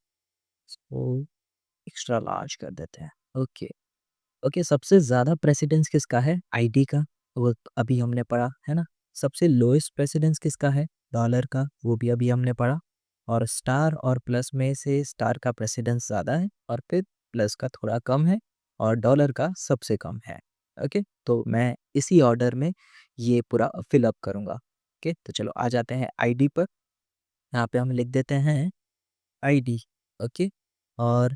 इसको एक्स्ट्रा लार्ज कर देते हैं। ओके, ओके, सबसे ज़्यादा प्रेसिडेंस किसका है? आईडी का, वो अभी हमने पढ़ा है ना। सबसे लोएस्ट प्रेसिडेंस किसका है? डॉलर का, वो भी अभी हमने पढ़ा। और स्टार और प्लस में से स्टार का प्रेसिडेंस ज़्यादा है, और फिर प्लस का थोड़ा कम है, और डॉलर का सबसे कम है। ओके, तो मैं इसी ऑर्डर में ये पूरा फिल अप करूँगा। ओके, तो चलो आ जाते हैं आईडी पर। यहाँ पे हम लिख देते हैं आईडी। ओके, और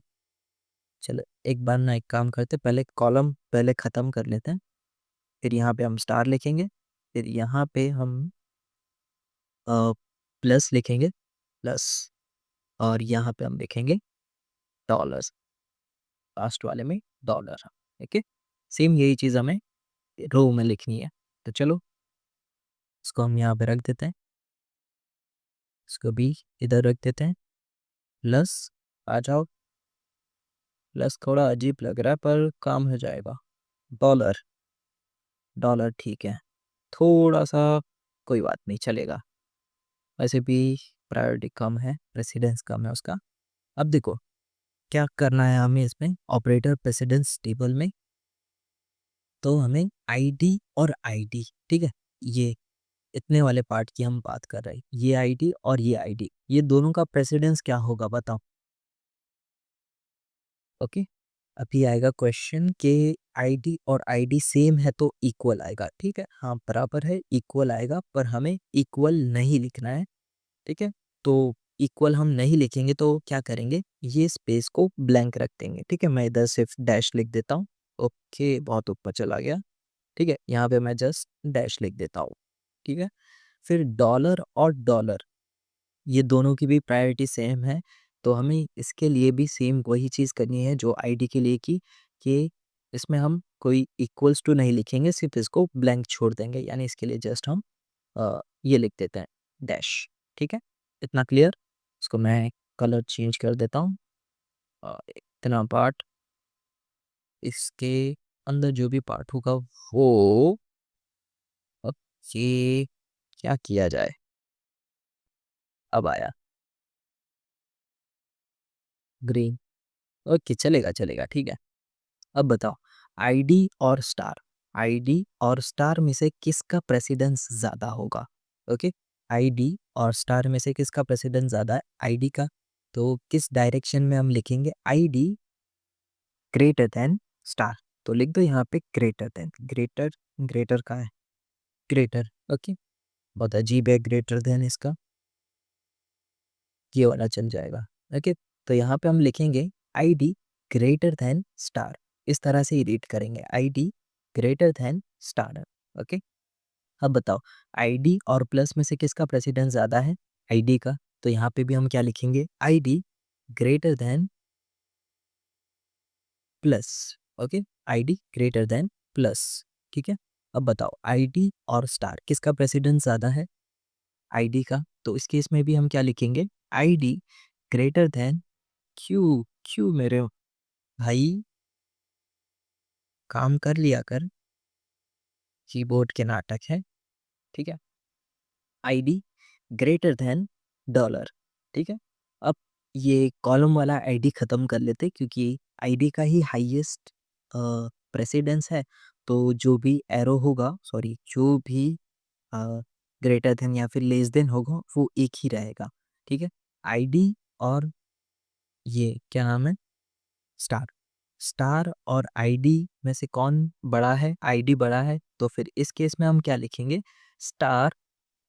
चलो एक बार ना एक काम करते, पहले कॉलम पहले ख़त्म कर लेते हैं, फिर यहाँ पे हम स्टार लिखेंगे, फिर यहाँ पे हम प्लस लिखेंगे, प्लस, और यहाँ पे हम लिखेंगे डॉलर्स, लास्ट वाले में डॉलर। ठीक है, सेम यही चीज़ हमें रो में लिखनी है। तो चलो इसको हम यहाँ पे रख देते हैं, इसको भी इधर रख देते हैं। प्लस, आ जाओ, प्लस थोड़ा अजीब लग रहा है पर काम हो जाएगा। डॉलर, डॉलर ठीक है, थोड़ा सा कोई बात नहीं चलेगा, वैसे भी प्रायोरिटी कम है, प्रेसिडेंस कम है उसका। अब देखो क्या करना है हमें इसमें ऑपरेटर प्रेसिडेंस टेबल में, तो हमें आईडी और आईडी, ठीक है, ये इतने वाले पार्ट की हम बात कर रहे हैं, ये आईडी और ये आईडी, ये दोनों का प्रेसिडेंस क्या होगा बताओ। ओके, अभी आएगा क्वेश्चन कि आईडी और आईडी सेम है तो इक्वल आएगा, ठीक है, हाँ बराबर है, इक्वल आएगा, पर हमें इक्वल नहीं लिखना है। ठीक है, तो इक्वल हम नहीं लिखेंगे तो क्या करेंगे, ये स्पेस को ब्लैंक रख देंगे। ठीक है, मैं इधर सिर्फ डैश लिख देता हूँ। ओके, बहुत ऊपर चला गया। ठीक है, यहाँ पे मैं जस्ट डैश लिख देता हूँ। ठीक है, फिर डॉलर और डॉलर, ये दोनों की भी प्रायोरिटी सेम है, तो हमें इसके लिए भी सेम वही चीज़ करनी है जो आईडी के लिए की, कि इसमें हम कोई इक्वल्स टू नहीं लिखेंगे, सिर्फ इसको ब्लैंक छोड़ देंगे, यानी इसके लिए जस्ट हम ये लिख देते हैं डैश। ठीक है, इतना क्लियर। इसको मैं कलर चेंज कर देता हूँ। इतना पार्ट, इसके अंदर जो भी पार्ट होगा वो, अब ये क्या किया जाए, अब आया ग्रीन। ओके, चलेगा चलेगा, ठीक है। अब बताओ आईडी और स्टार, आईडी और स्टार में से किसका प्रेसिडेंस ज़्यादा होगा? ओके, आईडी और स्टार में से किसका प्रेसिडेंस ज़्यादा है? आईडी का, तो किस डायरेक्शन में हम लिखेंगे? आईडी ग्रेटर देन स्टार, तो लिख दो यहाँ पे ग्रेटर देन, ग्रेटर, ग्रेटर का है ग्रेटर। ओके, बहुत अजीब है ग्रेटर देन, इसका ये वाला चल जाएगा। ओके, तो यहाँ पे हम लिखेंगे आईडी ग्रेटर देन स्टार, इस तरह से ही रीड करेंगे, ID greater than star. Okay, अब बताओ आईडी और प्लस में से किसका प्रेसिडेंस ज़्यादा है? आईडी का, तो यहाँ पे भी हम क्या लिखेंगे? ID greater then plus. Okay, ID greater then plus. ठीक है, अब बताओ आईडी और स्टार किसका प्रेसिडेंस ज़्यादा है? आईडी का, तो इस केस में भी हम क्या लिखेंगे? ID greater then Q. Q मेरे भाई, काम कर लिया कर, कीबोर्ड के नाटक है। ठीक है, आईडी ग्रेटर देन डॉलर, ठीक है। अब ये कॉलम वाला आईडी ख़त्म कर लेते क्योंकि आईडी का ही हाईएस्ट प्रेसिडेंस है, तो जो भी एरो होगा, सॉरी, जो भी ग्रेटर देन या फिर लेस देन होगा वो एक ही रहेगा, ठीक है। आईडी और ये क्या नाम है, स्टार। स्टार और आईडी में से कौन बड़ा है? आईडी बड़ा है, तो फिर इस केस में हम क्या लिखेंगे? Star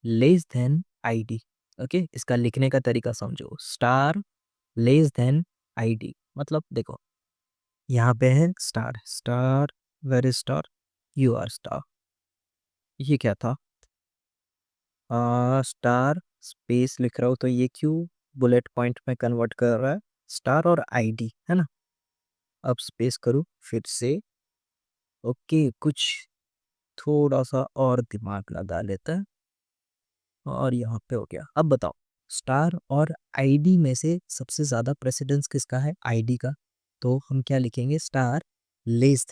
less than ID. Okay, इसका लिखने का तरीका समझो। स्टार लेस देन आईडी मतलब देखो, यहाँ पे है star, star, where is star, you are star. ये क्या था? स्टार स्पेस लिख रहा हूँ तो ये क्यों बुलेट पॉइंट में कन्वर्ट कर रहा है? स्टार और आईडी है ना। अब स्पेस करूँ फिर से। ओके, कुछ थोड़ा सा और दिमाग लगा लेता है और यहाँ पे हो गया। अब बताओ, स्टार और आईडी में से सबसे ज़्यादा प्रेसिडेंस किसका है? आईडी का। तो हम क्या लिखेंगे? Star less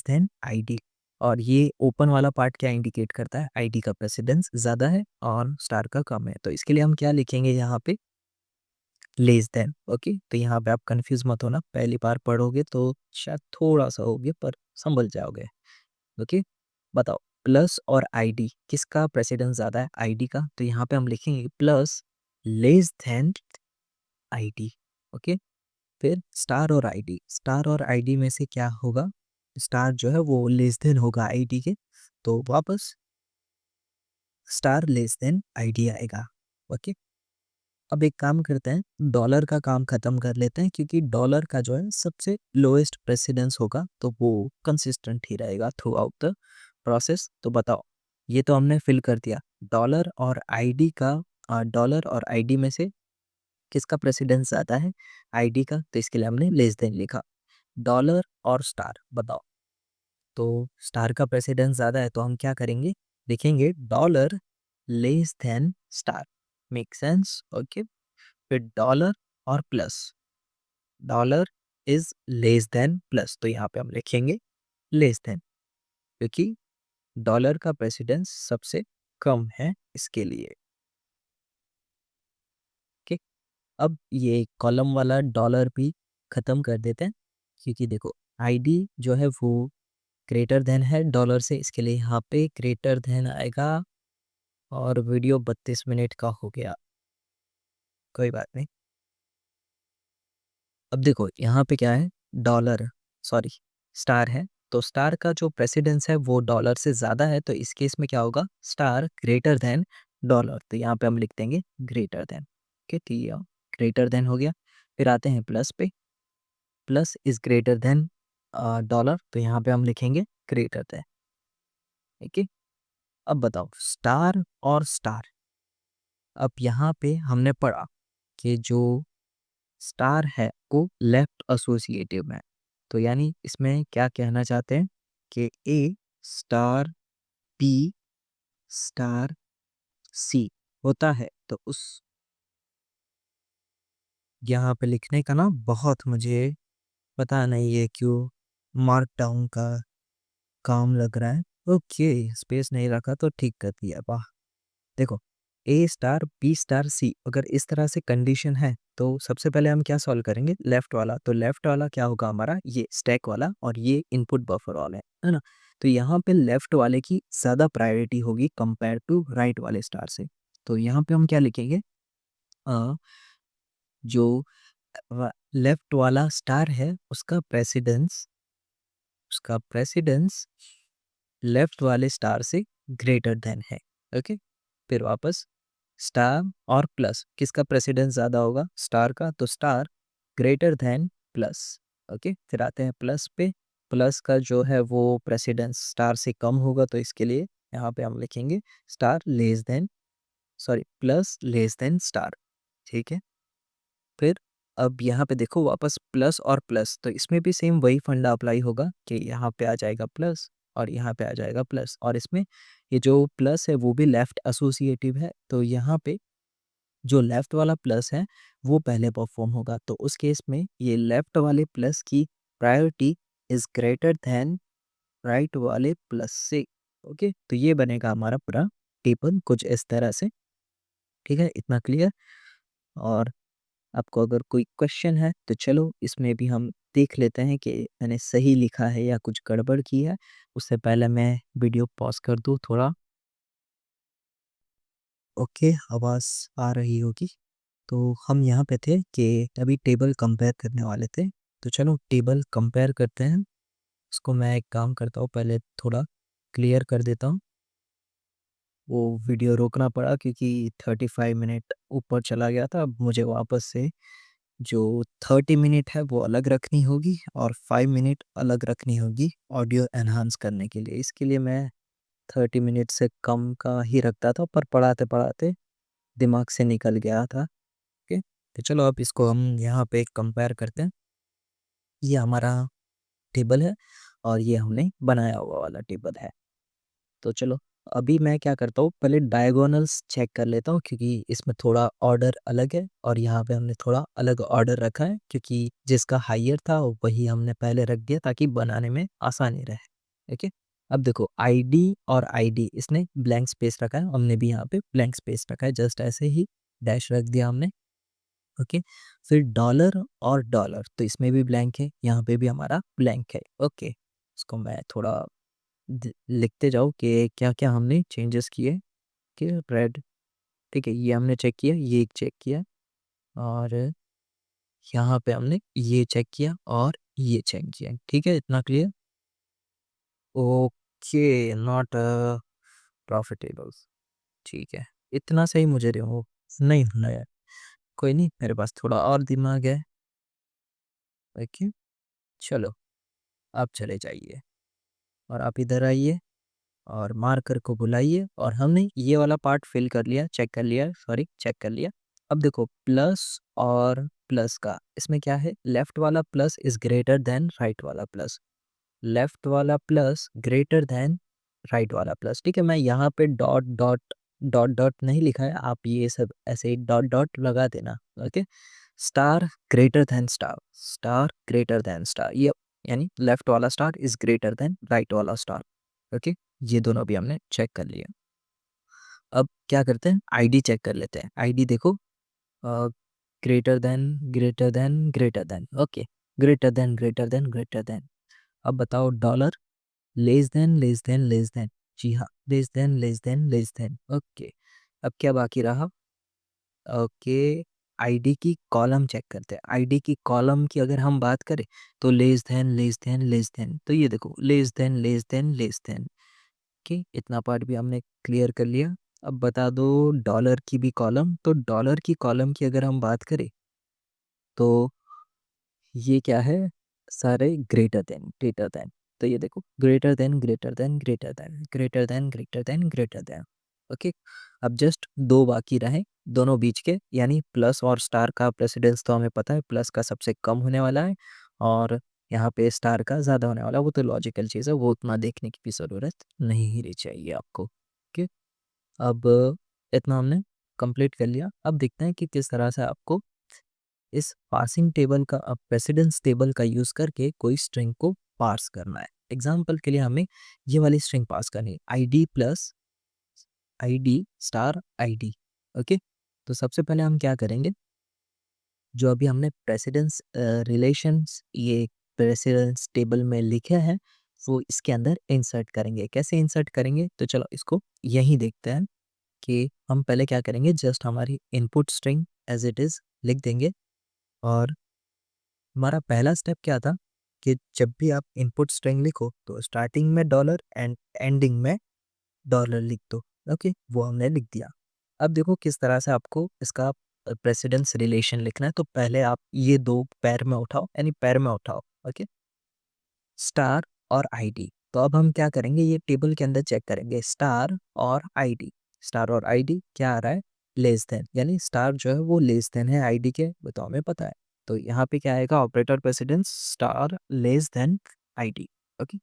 than ID. और ये ओपन वाला पार्ट क्या इंडिकेट करता है? आईडी का प्रेसिडेंस ज़्यादा है और स्टार का कम है, तो इसके लिए हम क्या लिखेंगे यहाँ पे? Less than. ओके, तो यहाँ पे आप कंफ्यूज मत होना, पहली बार पढ़ोगे तो शायद थोड़ा सा होगे पर संभल जाओगे। ओके, बताओ, प्लस और आईडी किसका प्रेसिडेंस ज़्यादा है? आईडी का। तो यहाँ पे हम लिखेंगे plus less than ID. Okay, फिर स्टार और आईडी, स्टार और आईडी में से क्या होगा? स्टार जो है वो लेस देन होगा आईडी के, तो वापस स्टार लेस देन आईडी आएगा। ओके, अब एक काम करते हैं, डॉलर का काम खत्म कर लेते हैं क्योंकि डॉलर का जो है सबसे लोएस्ट प्रेसिडेंस होगा, तो वो कंसिस्टेंट ही रहेगा थ्रू आउट द प्रोसेस। तो बताओ, ये तो हमने फिल कर दिया। डॉलर और आईडी का, डॉलर और आईडी में से किसका प्रेसिडेंस ज़्यादा है? आईडी का, तो इसके लिए हमने लेस देन लिखा। डॉलर और स्टार बताओ, तो स्टार का प्रेसिडेंस ज़्यादा है तो हम क्या करेंगे? लिखेंगे dollar less then star. Make sense? Okay, फिर डॉलर और plus, dollar is less then plus, तो यहाँ पे हम लिखेंगे लेस देन क्योंकि डॉलर का प्रेसिडेंस सबसे कम है इसके लिए। ओके, अब ये कॉलम वाला डॉलर भी खत्म कर देते हैं क्योंकि देखो, आईडी जो है वो ग्रेटर देन है डॉलर से, इसके लिए यहाँ पे ग्रेटर देन आएगा। और वीडियो 32 मिनट का हो गया, कोई बात नहीं। अब देखो यहाँ पे क्या है? डॉलर, सॉरी, स्टार है, तो स्टार का जो प्रेसिडेंस है वो डॉलर से ज़्यादा है, तो इस केस में क्या होगा? स्टार ग्रेटर देन डॉलर, तो यहाँ पे हम लिख देंगे ग्रेटर देन। ओके, ठीक है, ग्रेटर देन हो गया। फिर आते हैं प्लस पे, plus is greater than dollar, तो यहाँ पे हम लिखेंगे ग्रेटर देन। ठीक है, अब बताओ, स्टार और स्टार। अब यहाँ पे हमने पढ़ा कि जो स्टार है को लेफ्ट एसोसिएटिव में, तो यानी इसमें क्या कहना चाहते हैं कि ए स्टार बी स्टार सी होता है, तो उस यहाँ पे लिखने का ना बहुत मुझे पता नहीं है क्यों मार्क डाउन का काम लग रहा है। ओके, स्पेस नहीं रखा तो ठीक कर दिया, वाह। देखो, ए स्टार बी स्टार सी, अगर इस तरह से कंडीशन है तो सबसे पहले हम क्या सॉल्व करेंगे? लेफ्ट वाला। तो लेफ्ट वाला क्या होगा हमारा? ये स्टैक वाला और ये इनपुट बफर वाला है ना। तो यहाँ पे लेफ्ट वाले की ज़्यादा प्रायोरिटी होगी कंपेयर टू राइट वाले स्टार से। तो यहाँ पे हम क्या लिखेंगे? अ, जो लेफ्ट वाला स्टार है उसका प्रेसिडेंस लेफ्ट वाले स्टार से ग्रेटर देन है। ओके, फिर वापस स्टार और प्लस, किसका प्रेसिडेंस ज़्यादा होगा? स्टार का, तो star greater then plus. Okay, फिर आते हैं प्लस पे, प्लस का जो है वो प्रेसिडेंस स्टार से कम होगा, तो इसके लिए यहाँ पे हम लिखेंगे star less than, sorry, plus less than star. ठीक है, फिर अब यहाँ पे देखो वापस प्लस और प्लस, तो इसमें भी सेम वही फंडा अप्लाई होगा कि यहाँ पे आ जाएगा प्लस और यहाँ पे आ जाएगा प्लस, और इसमें ये जो प्लस है वो भी लेफ्ट एसोसिएटिव है, तो यहाँ पे जो लेफ्ट वाला प्लस है वो पहले परफॉर्म होगा, तो उस केस में ये लेफ्ट वाले प्लस की priority is greater than right वाले प्लस से। ओके, तो ये बनेगा हमारा पूरा टेबल कुछ इस तरह से, ठीक है? इतना क्लियर? और आपको अगर कोई क्वेश्चन है तो चलो इसमें भी हम देख लेते हैं कि मैंने सही लिखा है या कुछ गड़बड़ की है। उससे पहले मैं वीडियो पॉज़ कर दूँ थोड़ा। ओके, आवाज़ आ रही होगी। तो हम यहाँ पे थे कि अभी टेबल कंपेयर करने वाले थे। तो चलो टेबल कंपेयर करते हैं। इसको मैं एक काम करता हूँ, पहले थोड़ा क्लियर कर देता हूँ। वो वीडियो रोकना पड़ा क्योंकि 35 मिनट ऊपर चला गया था। अब मुझे वापस से जो 30 मिनट है वो अलग रखनी होगी और 5 मिनट अलग रखनी होगी ऑडियो एनहांस करने के लिए। इसके लिए मैं 30 मिनट से कम का ही रखता था, पर पढ़ाते-पढ़ाते दिमाग से निकल गया था। ओके, तो चलो अब इसको हम यहाँ पे कंपेयर करते हैं। ये हमारा टेबल है और ये हमने बनाया हुआ वाला टेबल है। तो चलो अभी मैं क्या करता हूँ, पहले डायगोनल्स चेक कर लेता हूँ क्योंकि इसमें थोड़ा ऑर्डर अलग है और यहाँ पे हमने थोड़ा अलग ऑर्डर रखा है क्योंकि जिसका हायर था वही हमने पहले रख दिया ताकि बनाने में आसानी रहे। ओके, अब देखो आईडी और आईडी इसने ब्लैंक स्पेस रखा है, हमने भी यहाँ पे ब्लैंक स्पेस रखा है, जस्ट ऐसे ही डैश रख दिया हमने। ओके, फिर डॉलर और डॉलर तो इसमें भी ब्लैंक है, यहाँ पे भी हमारा ब्लैंक है। ओके, इसको मैं थोड़ा लिखते जाओ कि क्या क्या हमने चेंजेस किए। कि रेड, ठीक है, ये हमने चेक किया, ये एक चेक किया और यहाँ पे हमने ये चेक किया और ये चेक किया। ठीक है, इतना क्लियर? Okay, not profitable. ठीक है, इतना सही मुझे रिमूव नहीं होना है। कोई नहीं, मेरे पास थोड़ा और दिमाग है। ओके, चलो आप चले जाइए और आप इधर आइए और मार्कर को बुलाइए और हमने ये वाला पार्ट फिल कर लिया, चेक कर लिया, सॉरी चेक कर लिया। अब देखो प्लस और प्लस का इसमें क्या है, लेफ्ट वाला plus is greater than right वाला प्लस, लेफ्ट वाला प्लस ग्रेटर देन राइट वाला प्लस। ठीक है, मैं यहाँ पे डॉट डॉट डॉट डॉट नहीं लिखा है, आप ये सब ऐसे ही डॉट डॉट लगा देना। Okay, star greater than star, star greater than star, ये यानी लेफ्ट वाला star is greater than right वाला स्टार। ओके, ये दोनों भी हमने चेक कर लिया। अब क्या करते हैं, आईडी चेक कर लेते हैं। आईडी देखो, greater than greater than greater than, okay, greater than greater than greater than. अब बताओ dollar, less than less than less than, जी हाँ, less than less than less than. Okay, अब क्या बाकी रहा? ओके, आईडी की कॉलम चेक करते हैं। आईडी की कॉलम की अगर हम बात करें तो less than less than less then, तो ये देखो less than less than less than. Okay, इतना पार्ट भी हमने क्लियर कर लिया। अब बता दो डॉलर की भी कॉलम, तो डॉलर की कॉलम की अगर हम बात करें तो ये क्या है, सारे ग्रेटर देन। तो ये देखो greater than greater than greater than greater than greater than greater than. Okay, अब जस्ट दो बाकी रहे दोनों बीच के, यानी प्लस और स्टार का प्रेसिडेंस तो हमें पता है, प्लस का सबसे कम होने वाला है और यहाँ पे स्टार का ज़्यादा होने वाला है। वो तो लॉजिकल चीज़ है, वो उतना देखने की भी ज़रूरत नहीं ही चाहिए आपको। ओके, अब इतना हमने कंप्लीट कर लिया। अब देखते हैं कि किस तरह से आपको इस पार्सिंग टेबल का, प्रेसिडेंस टेबल का यूज़ करके कोई स्ट्रिंग को पार्स करना है। एग्जाम्पल के लिए हमें ये वाली स्ट्रिंग पास करनी है, ID plus ID star ID. Okay, तो सबसे पहले हम क्या करेंगे, जो अभी हमने प्रेसिडेंस रिलेशंस ये प्रेसिडेंस टेबल में लिखे हैं वो इसके अंदर इंसर्ट करेंगे। कैसे इंसर्ट करेंगे, तो चलो इसको यहीं देखते हैं कि हम पहले क्या करेंगे, जस्ट हमारी input string as it is लिख देंगे और हमारा पहला स्टेप क्या था कि जब भी आप इनपुट स्ट्रिंग लिखो तो स्टार्टिंग में डॉलर एंड एंडिंग में डॉलर लिख दो। ओके, वो हमने लिख दिया। अब देखो किस तरह से आपको इसका प्रेसिडेंस रिलेशन लिखना है। तो पहले आप ये दो पैर में उठाओ, यानी पैर में उठाओ। ओके, स्टार और आईडी। तो अब हम क्या करेंगे, ये टेबल के अंदर चेक करेंगे स्टार और आईडी। स्टार और आईडी क्या आ रहा है, लेस देन, यानी स्टार जो है वो लेस देन है आईडी के, वो तो हमें पता है। तो यहाँ पे क्या आएगा, operator precedence star less than ID. Okay,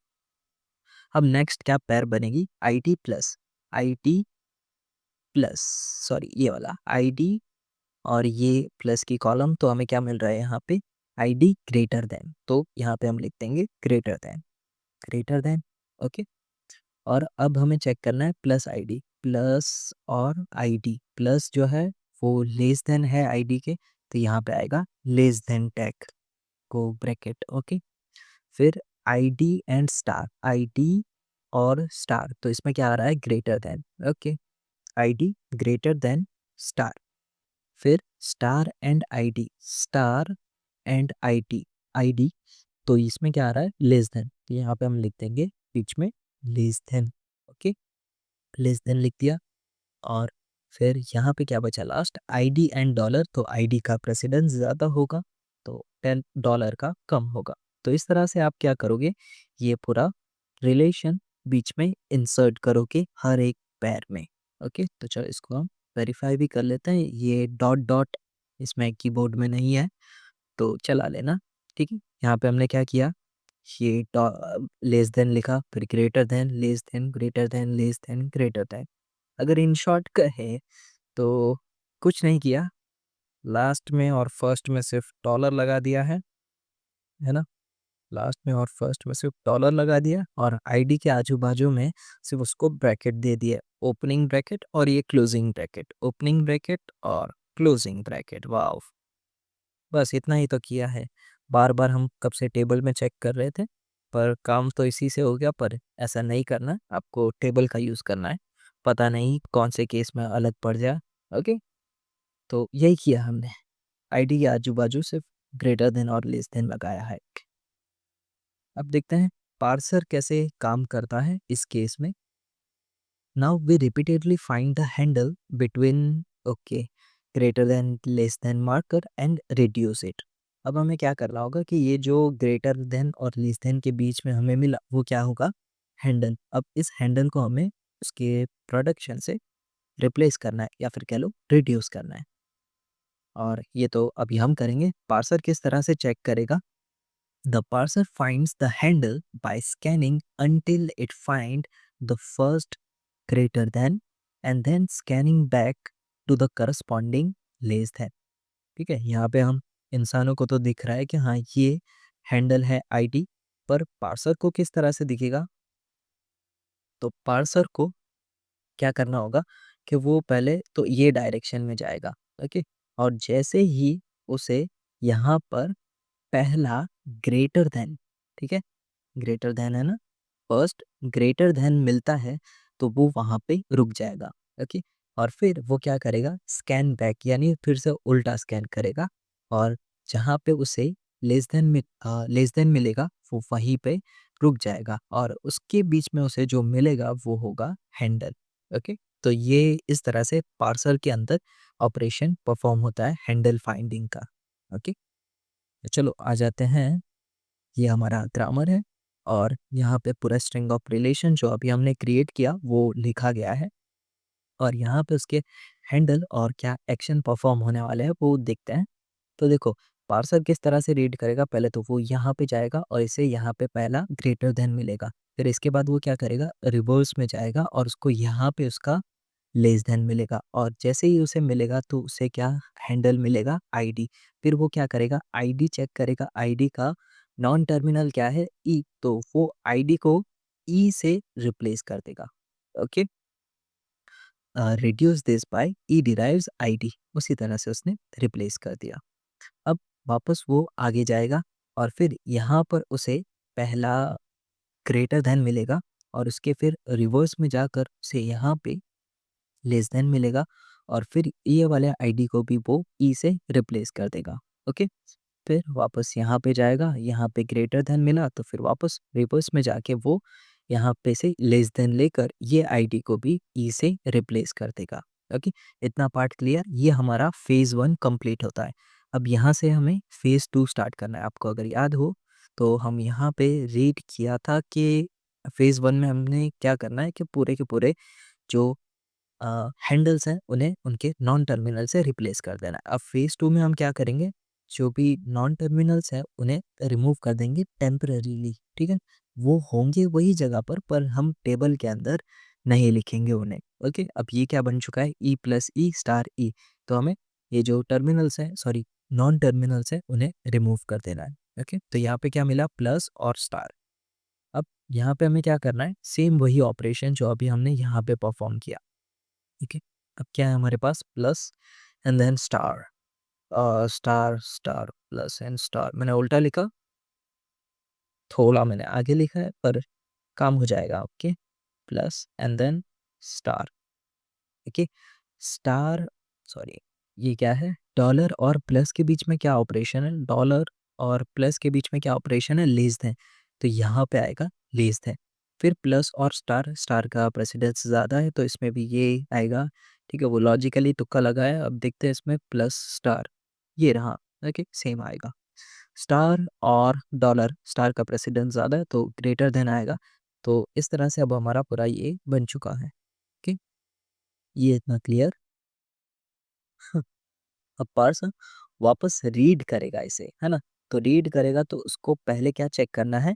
अब नेक्स्ट क्या पैर बनेगी, ID plus ID plus, sorry ये वाला आईडी और ये प्लस की कॉलम, तो हमें क्या मिल रहा है यहाँ पे, आईडी ग्रेटर देन, तो यहाँ पे हम लिख देंगे greater than, greater than. Okay, और अब हमें चेक करना है प्लस आईडी। प्लस और आईडी, प्लस जो है वो लेस देन है आईडी के, तो यहाँ पे आएगा लेस देन टैग को ब्रैकेट। ओके, फिर आईडी एंड स्टार, आईडी और स्टार, तो इसमें क्या आ रहा है greater than. Okay, ID greater than star, फिर star and ID, star and ID, ID, तो इसमें क्या आ रहा है लेस देन, तो यहाँ पे हम लिख देंगे बीच में less than. Okay, less than लिख दिया। और फिर यहाँ पे क्या बचा लास्ट, आईडी एंड डॉलर, तो आईडी का प्रेसिडेंस ज़्यादा होगा तो $10 का कम होगा। तो इस तरह से आप क्या करोगे, ये पूरा रिलेशन बीच में इंसर्ट करोगे हर एक पैर में। ओके, तो चलो इसको हम वेरीफाई भी कर लेते हैं। ये डॉट डॉट इसमें कीबोर्ड में नहीं है तो चला लेना, ठीक है। यहाँ पे हमने क्या किया, ये लेस देन लिखा, फिर greater than, less then, greater than, less then, greater then. अगर इन शॉर्ट कहे तो कुछ नहीं किया, लास्ट में और फर्स्ट में सिर्फ डॉलर लगा दिया है ना, लास्ट में और फर्स्ट में सिर्फ डॉलर लगा दिया, और आईडी के आजू बाजू में सिर्फ उसको ब्रैकेट दे दिया, ओपनिंग ब्रैकेट और ये क्लोजिंग ब्रैकेट, ओपनिंग ब्रैकेट और क्लोजिंग ब्रैकेट। वाओ, बस इतना ही तो किया है। बार बार हम कब से टेबल में चेक कर रहे थे, पर काम तो इसी से हो गया, पर ऐसा नहीं करना, आपको टेबल का यूज़ करना है, पता नहीं कौन से केस में अलग पड़ जाए। ओके, तो यही किया हमने, आईडी के आजू बाजू सिर्फ ग्रेटर देन और लेस देन लगाया है। अब देखते हैं पार्सर कैसे काम करता है इस केस में। Now we repeatedly find the handle between, okay, greater than less than marker and reduce it. अब हमें क्या करना होगा कि ये जो ग्रेटर देन और लेस देन के बीच में हमें मिला वो क्या होगा, हैंडल। अब इस हैंडल को हमें उसके प्रोडक्शन से रिप्लेस करना है या फिर कह लो रिड्यूस करना है, और ये तो अभी हम करेंगे। पार्सर किस तरह से चेक करेगा, the parser finds the handle by scanning until it find the first greater than and then scanning back to the corresponding less than। ठीक है, यहाँ पे हम इंसानों को तो दिख रहा है कि हाँ ये हैंडल है आईडी, पर पार्सर को किस तरह से दिखेगा, तो पार्सर को क्या करना होगा कि वो पहले तो ये डायरेक्शन में जाएगा। ओके, और जैसे ही उसे यहाँ पर पहला ग्रेटर देन, ठीक है, ग्रेटर देन है ना, फर्स्ट ग्रेटर देन मिलता है तो वो वहाँ पे रुक जाएगा। ओके, और फिर वो क्या करेगा, स्कैन बैक, यानी फिर से उल्टा स्कैन करेगा, और जहाँ पे उसे लेस देन मिलेगा वो वहीं पे रुक जाएगा, और उसके बीच में उसे जो मिलेगा वो होगा हैंडल। ओके, तो ये इस तरह से पार्सर के अंदर ऑपरेशन परफॉर्म होता है हैंडल फाइंडिंग का। ओके, तो चलो आ जाते हैं, ये हमारा ग्रामर है, और यहाँ पे पूरा स्ट्रिंग ऑफ रिलेशन जो अभी हमने क्रिएट किया वो लिखा गया है, और यहाँ पे उसके हैंडल और क्या एक्शन परफॉर्म होने वाले हैं वो देखते हैं। तो देखो पार्सर किस तरह से रीड करेगा, पहले तो वो यहाँ पे जाएगा और इसे यहाँ पे पहला ग्रेटर देन मिलेगा, फिर इसके बाद वो क्या करेगा, रिवर्स में जाएगा और उसको यहाँ पे उसका लेस देन मिलेगा, और जैसे ही उसे मिलेगा तो उसे क्या हैंडल मिलेगा, आईडी। फिर वो क्या करेगा, आईडी चेक करेगा, आईडी का नॉन टर्मिनल क्या है, ई, तो वो आईडी को ई से रिप्लेस कर देगा। Okay, reduce this by E derives ID, उसी तरह से उसने रिप्लेस कर दिया। अब वापस वो आगे जाएगा और फिर यहाँ पर उसे पहला ग्रेटर देन मिलेगा, और उसके फिर रिवर्स में जाकर उसे यहाँ पे लेस देन मिलेगा, और फिर ये वाले आईडी को भी वो ई से रिप्लेस कर देगा। ओके, फिर वापस यहाँ पे जाएगा, यहाँ पे ग्रेटर देन मिला तो फिर वापस रिवर्स में जाके वो यहाँ पे से लेस देन लेकर ये आईडी को भी ई से रिप्लेस कर देगा। ओके, इतना पार्ट क्लियर, ये हमारा फेज़ 1 कंप्लीट होता है। अब यहाँ से हमें फेज़ 2 स्टार्ट करना है। आपको अगर याद हो तो हम यहाँ पे रीड किया था कि फेज़ 1 में हमने क्या करना है कि पूरे के पूरे जो हैंडल्स हैं उन्हें उनके नॉन टर्मिनल से रिप्लेस कर देना है। अब फेज़ 2 में हम क्या करेंगे, जो भी नॉन टर्मिनल्स हैं उन्हें रिमूव कर देंगे टेम्परेरीली, ठीक है? वो होंगे वही जगह पर हम टेबल के अंदर नहीं लिखेंगे उन्हें। ओके, अब ये क्या बन चुका है, ई प्लस ई स्टार ई, तो हमें ये जो टर्मिनल्स हैं, सॉरी नॉन टर्मिनल्स हैं, उन्हें रिमूव कर देना है। ओके, तो यहाँ पे क्या मिला, प्लस और स्टार। अब यहाँ पे हमें क्या करना है, सेम वही ऑपरेशन जो अभी हमने यहाँ पे परफॉर्म किया। ठीक है। अब क्या है हमारे पास, plus and then star, star star plus and star. मैंने उल्टा लिखा, थोड़ा मैंने आगे लिखा है, पर काम हो जाएगा आपके। Plus and then star. Okay, star, sorry, ये क्या है, डॉलर और प्लस के बीच में क्या ऑपरेशन है, डॉलर और प्लस के बीच में क्या ऑपरेशन है, लेस देन। तो यहाँ पे आएगा लेस देन। फिर प्लस और स्टार, स्टार का प्रेसिडेंस ज़्यादा है तो इसमें भी ये आएगा। ठीक है, वो लॉजिकली तुक्का लगा है। अब देखते हैं इसमें प्लस स्टार, ये रहा। ओके, सेम आएगा। स्टार और डॉलर, स्टार का प्रेसिडेंस ज़्यादा है तो ग्रेटर देन आएगा। तो इस तरह से अब हमारा पूरा ये बन चुका है। ओके, ये इतना क्लियर। अब पार्स वापस रीड करेगा इसे, है ना। तो रीड करेगा तो उसको पहले क्या चेक करना है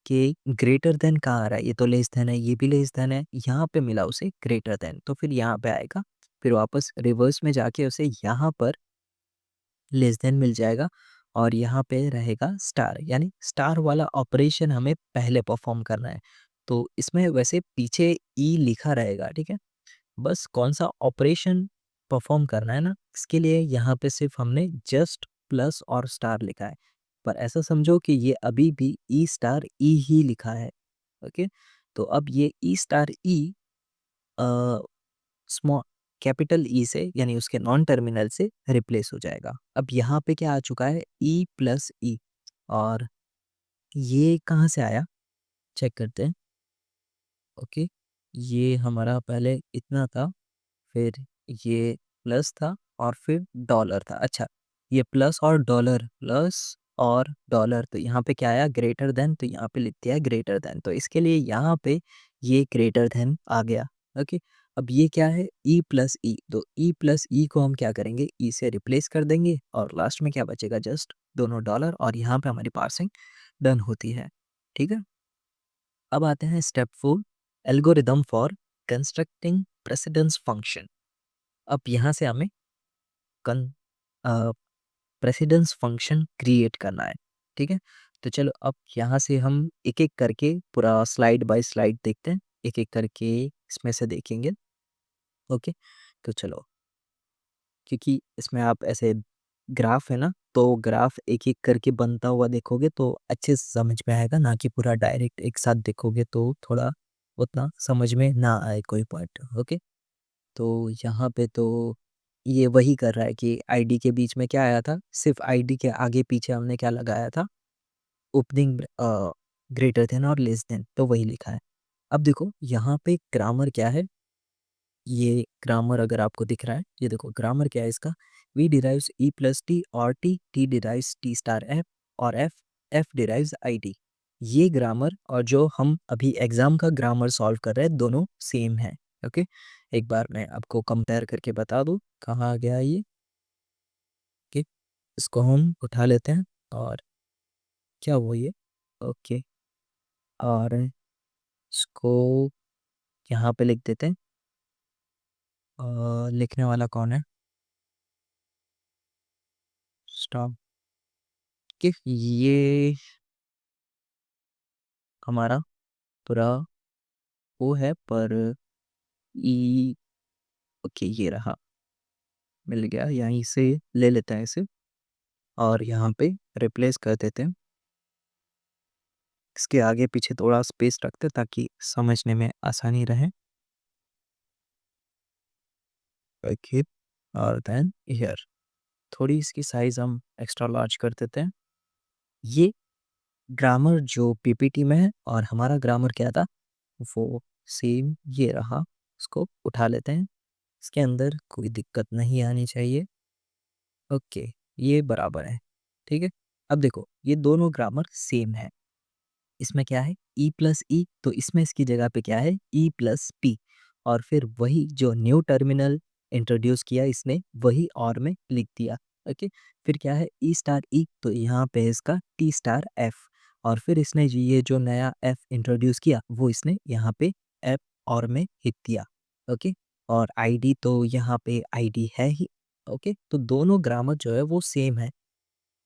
कि ग्रेटर देन कहाँ आ रहा है। ये तो लेस देन है, ये भी लेस देन है, यहाँ पे मिला उसे ग्रेटर देन, तो फिर यहाँ पे आएगा। फिर वापस रिवर्स में जाके उसे यहाँ पर लेस देन मिल जाएगा और यहाँ पे रहेगा स्टार, यानी स्टार वाला ऑपरेशन हमें पहले परफॉर्म करना है। तो इसमें वैसे पीछे ई लिखा रहेगा, ठीक है। बस कौन सा ऑपरेशन परफॉर्म करना है ना, इसके लिए यहाँ पे सिर्फ हमने जस्ट प्लस और स्टार लिखा है। पर ऐसा समझो कि ये अभी भी ई स्टार ई ही लिखा है। ओके, तो अब ये ई स्टार ई स्मॉल कैपिटल ई से, यानी उसके नॉन टर्मिनल से रिप्लेस हो जाएगा। अब यहाँ पे क्या आ चुका है, ई प्लस ई। और ये कहाँ से आया, चेक करते हैं। ओके, ये हमारा पहले इतना था, फिर ये प्लस था और फिर डॉलर था। अच्छा, ये प्लस और डॉलर, प्लस और डॉलर, तो यहाँ पे क्या आया, ग्रेटर देन, तो यहाँ पे लिख दिया ग्रेटर देन। तो इसके लिए यहाँ पे ये ग्रेटर देन आ गया। ओके, अब ये क्या है, ई प्लस ई, तो ई प्लस ई को हम क्या करेंगे, ई से रिप्लेस कर देंगे और लास्ट में क्या बचेगा, जस्ट दोनों डॉलर, और यहाँ पे हमारी पार्सिंग डन होती है। ठीक है, अब आते हैं step 4, algorithm for constructing precedence function. अब यहाँ से हमें कन प्रेसिडेंस फंक्शन क्रिएट करना है। ठीक है, तो चलो अब यहाँ से हम एक एक करके पूरा स्लाइड बाय स्लाइड देखते हैं, एक एक करके इसमें से देखेंगे। ओके, तो चलो, क्योंकि इसमें आप ऐसे ग्राफ है ना, तो ग्राफ एक एक करके बनता हुआ देखोगे तो अच्छे से समझ में आएगा, ना कि पूरा डायरेक्ट एक साथ देखोगे तो थोड़ा उतना समझ में ना आए कोई पॉइंट। ओके, तो यहाँ पे तो ये वही कर रहा है कि आईडी के बीच में क्या आया था, सिर्फ आईडी के आगे पीछे हमने क्या लगाया था, ओपनिंग ग्रेटर देन और लेस देन, तो वही लिखा है। अब देखो यहाँ पे ग्रामर क्या है, ये ग्रामर अगर आपको दिख रहा है, ये देखो ग्रामर क्या है इसका, V derives E plus T और T derives T star F, और एफ डिराइव्स आई टी। ये ग्रामर और जो हम अभी एग्जाम का ग्रामर सॉल्व कर रहे हैं दोनों सेम है। ओके, एक बार मैं आपको कंपेयर करके बता दूं कहाँ आ गया ये। ओके, इसको हम उठा लेते हैं और क्या वो ये, ओके, और इसको यहाँ पे लिख देते हैं। लिखने वाला कौन है, स्टॉप। कि ये हमारा पूरा वो है, पर ई, ओके, ये रहा, मिल गया, यहीं से ले लेते हैं इसे और यहाँ पे रिप्लेस कर देते हैं। इसके आगे पीछे थोड़ा स्पेस रखते हैं ताकि समझने में आसानी रहे। ओके, और देन हियर थोड़ी इसकी साइज हम एक्स्ट्रा लार्ज कर देते हैं। ये ग्रामर जो पीपीटी में है और हमारा ग्रामर क्या था, वो सेम ये रहा। इसको उठा लेते हैं, इसके अंदर कोई दिक्कत नहीं आनी चाहिए। ओके, ये बराबर है। ठीक है, अब देखो ये दोनों ग्रामर सेम है। इसमें क्या है, ई प्लस ई, तो इसमें इसकी जगह पे क्या है, ई प्लस पी, और फिर वही जो न्यू टर्मिनल इंट्रोड्यूस किया इसने वही और में लिख दिया। ओके, फिर क्या है, ई स्टार ई, तो यहाँ पे है इसका टी स्टार एफ, और फिर इसने ये जो नया एफ इंट्रोड्यूस किया वो इसने यहाँ पे एफ और में लिख दिया। ओके, और आईडी तो यहाँ पे आईडी है ही। ओके, तो दोनों ग्रामर जो है वो सेम है,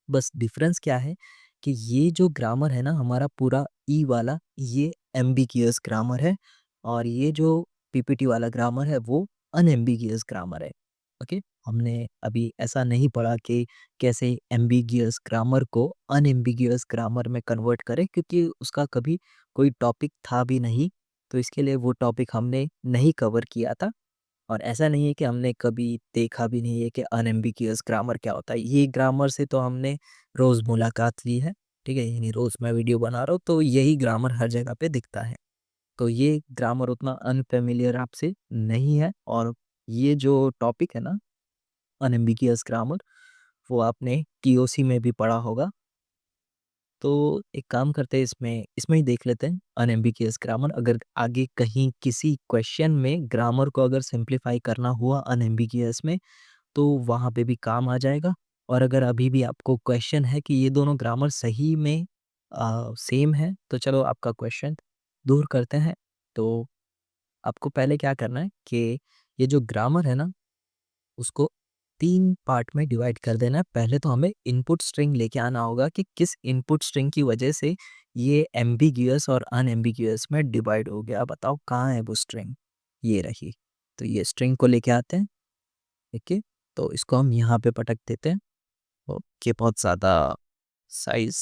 बस डिफरेंस क्या है कि ये जो ग्रामर है ना हमारा पूरा ई वाला, ये एम्बिगियस ग्रामर है, और ये जो पीपीटी वाला ग्रामर है वो अनएम्बिगियस ग्रामर है। ओके, हमने अभी ऐसा नहीं पढ़ा कि कैसे एम्बिगियस ग्रामर को अनएम्बिगियस ग्रामर में कन्वर्ट करें, क्योंकि उसका कभी कोई टॉपिक था भी नहीं, तो इसके लिए वो टॉपिक हमने नहीं कवर किया था। और ऐसा नहीं है कि हमने कभी देखा भी नहीं है कि अनएम्बिगियस ग्रामर क्या होता है। ये ग्रामर से तो हमने रोज़ मुलाकात ली है, ठीक है? यानी रोज़ मैं वीडियो बना रहा हूँ तो यही ग्रामर हर जगह पे दिखता है। तो ये ग्रामर उतना अनफ़ेमिलियर आपसे नहीं है, और ये जो टॉपिक है ना, अनएम्बिगियस ग्रामर, वो आपने टीओसी में भी पढ़ा होगा। तो एक काम करते हैं, इसमें इसमें ही देख लेते हैं अनएम्बिगियस ग्रामर। अगर आगे कहीं किसी क्वेश्चन में ग्रामर को अगर सिंप्लीफाई करना हुआ अनएम्बिगियस में, तो वहाँ पे भी काम आ जाएगा। और अगर अभी भी आपको क्वेश्चन है कि ये दोनों ग्रामर सही में सेम है, तो चलो आपका क्वेश्चन दूर करते हैं। तो आपको पहले क्या करना है कि ये जो ग्रामर है ना, उसको 3 पार्ट में डिवाइड कर देना है। पहले तो हमें इनपुट स्ट्रिंग लेके आना होगा कि किस इनपुट स्ट्रिंग की वजह से ये एम्बिगियस और अनएम्बिगियस में डिवाइड हो गया। बताओ कहाँ है वो स्ट्रिंग? ये रही। तो ये स्ट्रिंग को लेके आते हैं, ठीक है? तो इसको हम यहाँ पे पटक देते हैं। ओके, बहुत ज़्यादा साइज़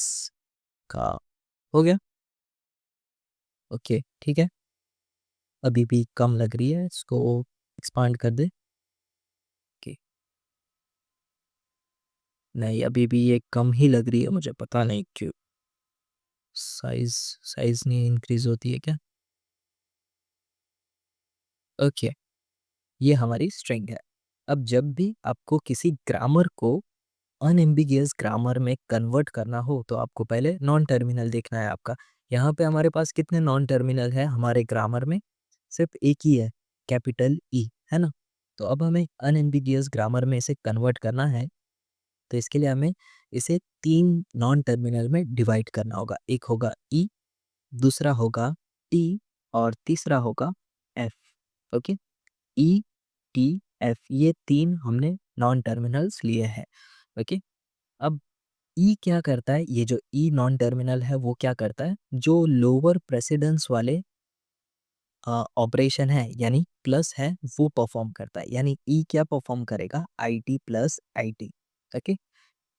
का हो गया। ओके, ठीक है। अभी भी कम लग रही है, इसको एक्सपांड कर दे। ओके, नहीं अभी भी ये कम ही लग रही है, मुझे पता नहीं क्यों। साइज़ साइज़ नहीं इंक्रीज़ होती है क्या? ओके, ये हमारी स्ट्रिंग है। अब जब भी आपको किसी ग्रामर को अनएम्बिगियस ग्रामर में कन्वर्ट करना हो, तो आपको पहले नॉन टर्मिनल देखना है आपका। यहाँ पे हमारे पास कितने नॉन टर्मिनल है हमारे ग्रामर में? सिर्फ एक ही है, कैपिटल ई, है ना? तो अब हमें अनएम्बिगियस ग्रामर में इसे कन्वर्ट करना है, तो इसके लिए हमें इसे 3 नॉन टर्मिनल में डिवाइड करना होगा। एक होगा ई, दूसरा होगा टी, और तीसरा होगा एफ। ओके, ई, टी, एफ, ये 3 हमने नॉन टर्मिनल्स लिए हैं। ओके, अब ई क्या करता है? ये जो ई नॉन टर्मिनल है वो क्या करता है? जो लोअर प्रेसिडेंस वाले ऑपरेशन है, यानी प्लस है, वो परफॉर्म करता है। यानी ई क्या परफॉर्म करेगा? I T plus I T. Okay,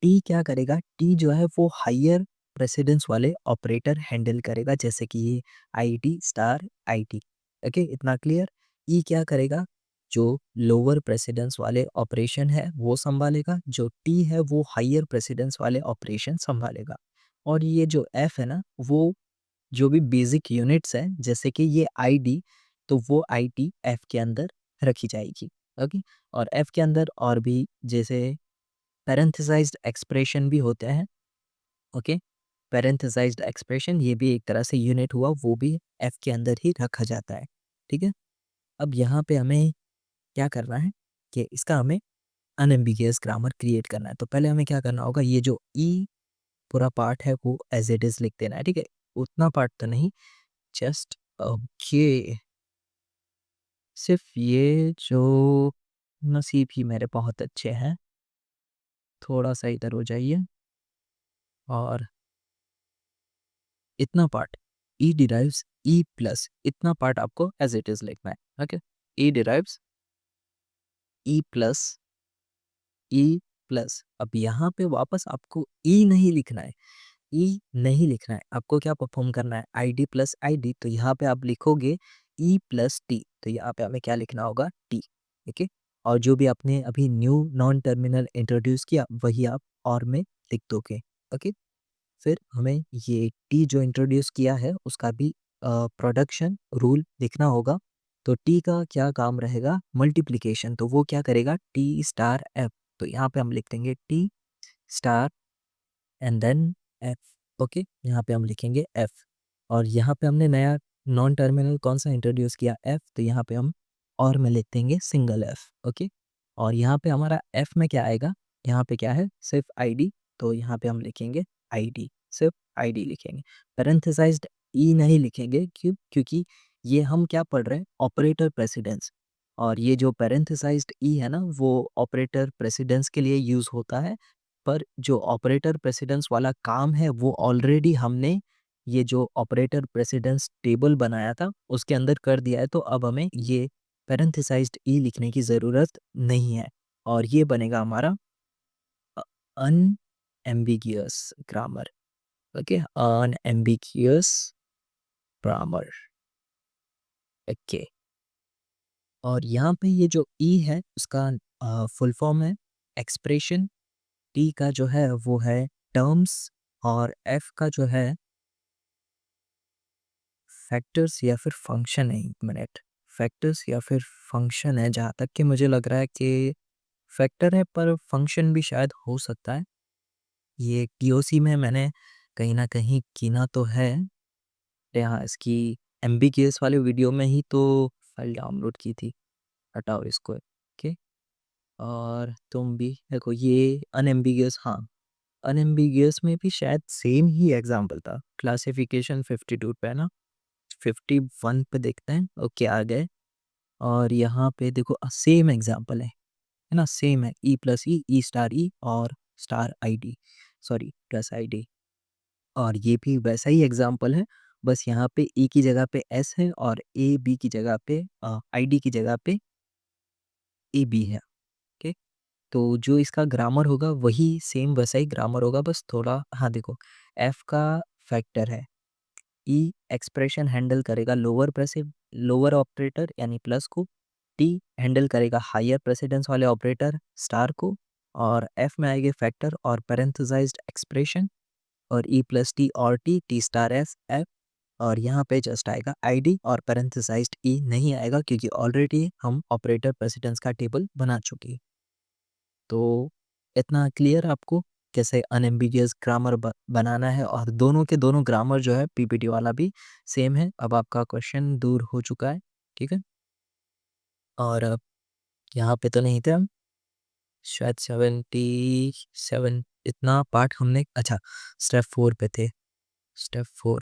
T क्या करेगा? टी जो है वो हायर प्रेसिडेंस वाले ऑपरेटर हैंडल करेगा, जैसे कि ये I T star I T. Okay, इतना क्लियर? ई क्या करेगा? जो लोअर प्रेसिडेंस वाले ऑपरेशन है वो संभालेगा, जो टी है वो हायर प्रेसिडेंस वाले ऑपरेशन संभालेगा। और ये जो एफ है ना, वो जो भी बेसिक यूनिट्स हैं, जैसे कि ये आईडी, तो वो आईटी एफ के अंदर रखी जाएगी। ओके, और एफ के अंदर और भी जैसे पैरेंथेसाइज्ड एक्सप्रेशन भी होते हैं। ओके, पैरेंथेसाइज्ड एक्सप्रेशन ये भी एक तरह से यूनिट हुआ, वो भी एफ के अंदर ही रखा जाता है। ठीक है, अब यहाँ पे हमें क्या करना है कि इसका हमें अनएम्बिगियस ग्रामर क्रिएट करना है। तो पहले हमें क्या करना होगा, ये जो ई पूरा पार्ट है वो एज इट इज लिख देना है। ठीक है, उतना पार्ट तो नहीं, जस्ट ओके, सिर्फ ये जो नसीब ही मेरे बहुत अच्छे हैं, थोड़ा सा इधर हो जाइए, और इतना part E derives E plus, इतना पार्ट आपको एज इट इज लिखना है। Okay, E derives E plus E plus. अब यहाँ पे वापस आपको ई नहीं लिखना है, ई नहीं लिखना है, आपको क्या परफॉर्म करना है? I D plus I D. तो यहाँ पे आप लिखोगे ई प्लस टी, तो यहाँ पे हमें क्या लिखना होगा? टी। ठीक है, और जो भी आपने अभी न्यू नॉन टर्मिनल इंट्रोड्यूस किया वही आप और में लिख दोगे। ओके, फिर हमें ये टी जो इंट्रोड्यूस किया है उसका भी प्रोडक्शन रूल लिखना होगा। तो टी का क्या काम रहेगा? मल्टीप्लिकेशन। तो वो क्या करेगा? T star F. तो यहाँ पे हम लिख देंगे T star and then F. Okay, यहाँ पे हम लिखेंगे एफ, और यहाँ पे हमने नया नॉन टर्मिनल कौन सा इंट्रोड्यूस किया? एफ। तो यहाँ पे हम और में लिख देंगे सिंगल एफ। ओके, और यहाँ पे हमारा एफ में क्या आएगा? यहाँ पे क्या है? सिर्फ आईडी। तो यहाँ पे हम लिखेंगे आईडी, सिर्फ आईडी लिखेंगे, पैरेंथेसाइज्ड ई नहीं लिखेंगे। क्यों? क्योंकि ये हम क्या पढ़ रहे हैं? Operator precedence. और ये जो पैरेंथेसाइज्ड ई है ना, वो ऑपरेटर प्रेसिडेंस के लिए यूज़ होता है। पर जो ऑपरेटर प्रेसिडेंस वाला काम है वो ऑलरेडी हमने ये जो ऑपरेटर प्रेसिडेंस टेबल बनाया था उसके अंदर कर दिया है। तो अब हमें ये पैरेंथेसाइज्ड ई लिखने की ज़रूरत नहीं है और ये बनेगा हमारा unambiguous grammar. Okay, unambiguous grammar. Okay, और यहाँ पे ये जो ई है उसका फुल फॉर्म है एक्सप्रेशन, टी का जो है वो है टर्म्स और एफ का जो है फैक्टर्स या फिर फंक्शन है। 1 मिनट, फैक्टर्स या फिर फंक्शन है, जहाँ तक कि मुझे लग रहा है कि फैक्टर है पर फंक्शन भी शायद हो सकता है। ये पीओसी में मैंने कहीं ना कहीं कीना तो है, यहाँ इसकी एम्बिगियस वाले वीडियो में ही तो फाइल डाउनलोड की थी। हटाओ इसको। ओके, और तुम भी देखो ये अनएम्बिगियस, हाँ अनएम्बिगियस में भी शायद सेम ही एग्जाम्पल था। क्लासिफिकेशन 52 पे है ना, 51 पे देखते हैं। ओके, आ गए और यहाँ पे देखो सेम एग्जाम्पल है ना, सेम है ई प्लस ई स्टार ई और star I D, sorry plus I D. और ये भी वैसा ही एग्जाम्पल है, बस यहाँ पे ई की जगह पे एस है और ए बी की जगह पे आई डी की जगह पे ए बी है। ओके, तो जो इसका ग्रामर होगा वही सेम वैसा ही ग्रामर होगा, बस थोड़ा, हाँ देखो एफ का फैक्टर है, ई एक्सप्रेशन हैंडल करेगा लोअर ऑपरेटर यानी प्लस को, टी हैंडल करेगा हायर प्रेसिडेंस वाले ऑपरेटर स्टार को, और एफ में आएंगे फैक्टर और पैरेंथेसाइज्ड एक्सप्रेशन, और ई प्लस टी और टी स्टार एफ एफ, और यहाँ पे जस्ट आएगा आईडी और पैरेंथेसाइज्ड ई नहीं आएगा क्योंकि ऑलरेडी हम ऑपरेटर प्रेसिडेंस का टेबल बना चुके हैं। तो इतना क्लियर आपको कैसे अनएम्बिगियस ग्रामर बनाना है, और दोनों के दोनों ग्रामर जो है पीपीटी वाला भी सेम है। अब आपका क्वेश्चन दूर हो चुका है, ठीक है। और अब यहाँ पे तो नहीं थे हम, शायद 77 इतना पार्ट हमने, अच्छा स्टेप 4 पे थे, स्टेप 4।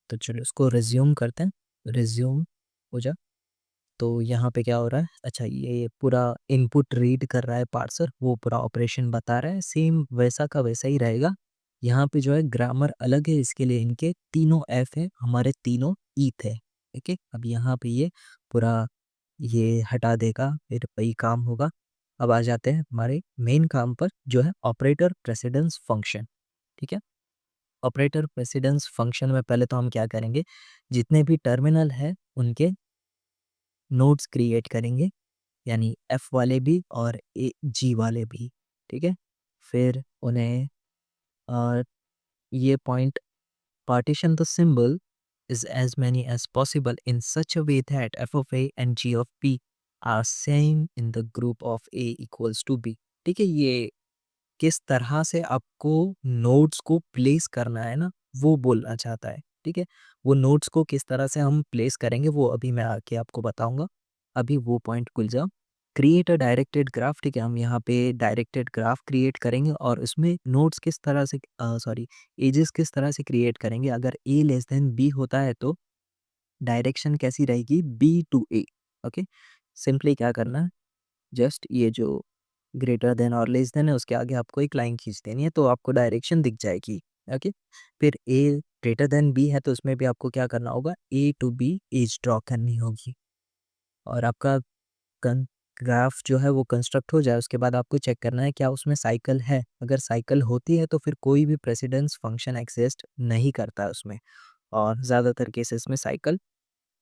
तो चलो इसको रिज्यूम करते हैं, रिज्यूम हो जा। तो यहाँ पे क्या हो रहा है, अच्छा ये पूरा इनपुट रीड कर रहा है पार्सर, वो पूरा ऑपरेशन बता रहा है, सेम वैसा का वैसा ही रहेगा। यहाँ पे जो है ग्रामर अलग है, इसके लिए इनके तीनों एफ है, हमारे तीनों ई थे। ठीक है, अब यहाँ पे ये पूरा ये हटा देगा, फिर वही काम होगा। अब आ जाते हैं हमारे मेन काम पर, जो है ऑपरेटर प्रेसिडेंस फंक्शन। ठीक है, ऑपरेटर प्रेसिडेंस फंक्शन में पहले तो हम क्या करेंगे, जितने भी टर्मिनल है उनके नोड्स क्रिएट करेंगे, यानी एफ वाले भी और ए जी वाले भी। ठीक है, फिर उन्हें ये point partition the symbol is as many as possible in such a way that f of a and g of p are same in the group of a equals to b। ठीक है, ये किस तरह से आपको nodes को place करना है ना, वो बोलना चाहता है। ठीक है, वो नोड्स को किस तरह से हम प्लेस करेंगे वो अभी मैं आके आपको बताऊंगा, अभी वो पॉइंट खुल जाओ। क्रिएट अ डायरेक्टेड ग्राफ, ठीक है, हम यहाँ पे डायरेक्टेड ग्राफ क्रिएट करेंगे और उसमें नोड्स किस तरह से, सॉरी एजेस किस तरह से क्रिएट करेंगे। अगर ए लेस देन बी होता है तो डायरेक्शन कैसी रहेगी, B to A. Okay, simply क्या करना है, जस्ट ये जो ग्रेटर देन और लेस देन है उसके आगे आपको एक लाइन खींच देनी है तो आपको डायरेक्शन दिख जाएगी। ओके, फिर ए ग्रेटर देन बी है तो उसमें भी आपको क्या करना होगा, ए टू बी एज ड्रॉ करनी होगी, और आपका कन ग्राफ जो है वो कंस्ट्रक्ट हो जाए उसके बाद आपको चेक करना है क्या उसमें साइकिल है। अगर साइकिल होती है तो फिर कोई भी प्रेसिडेंस फंक्शन एग्जिस्ट नहीं करता है उसमें, और ज़्यादातर केसेस में साइकिल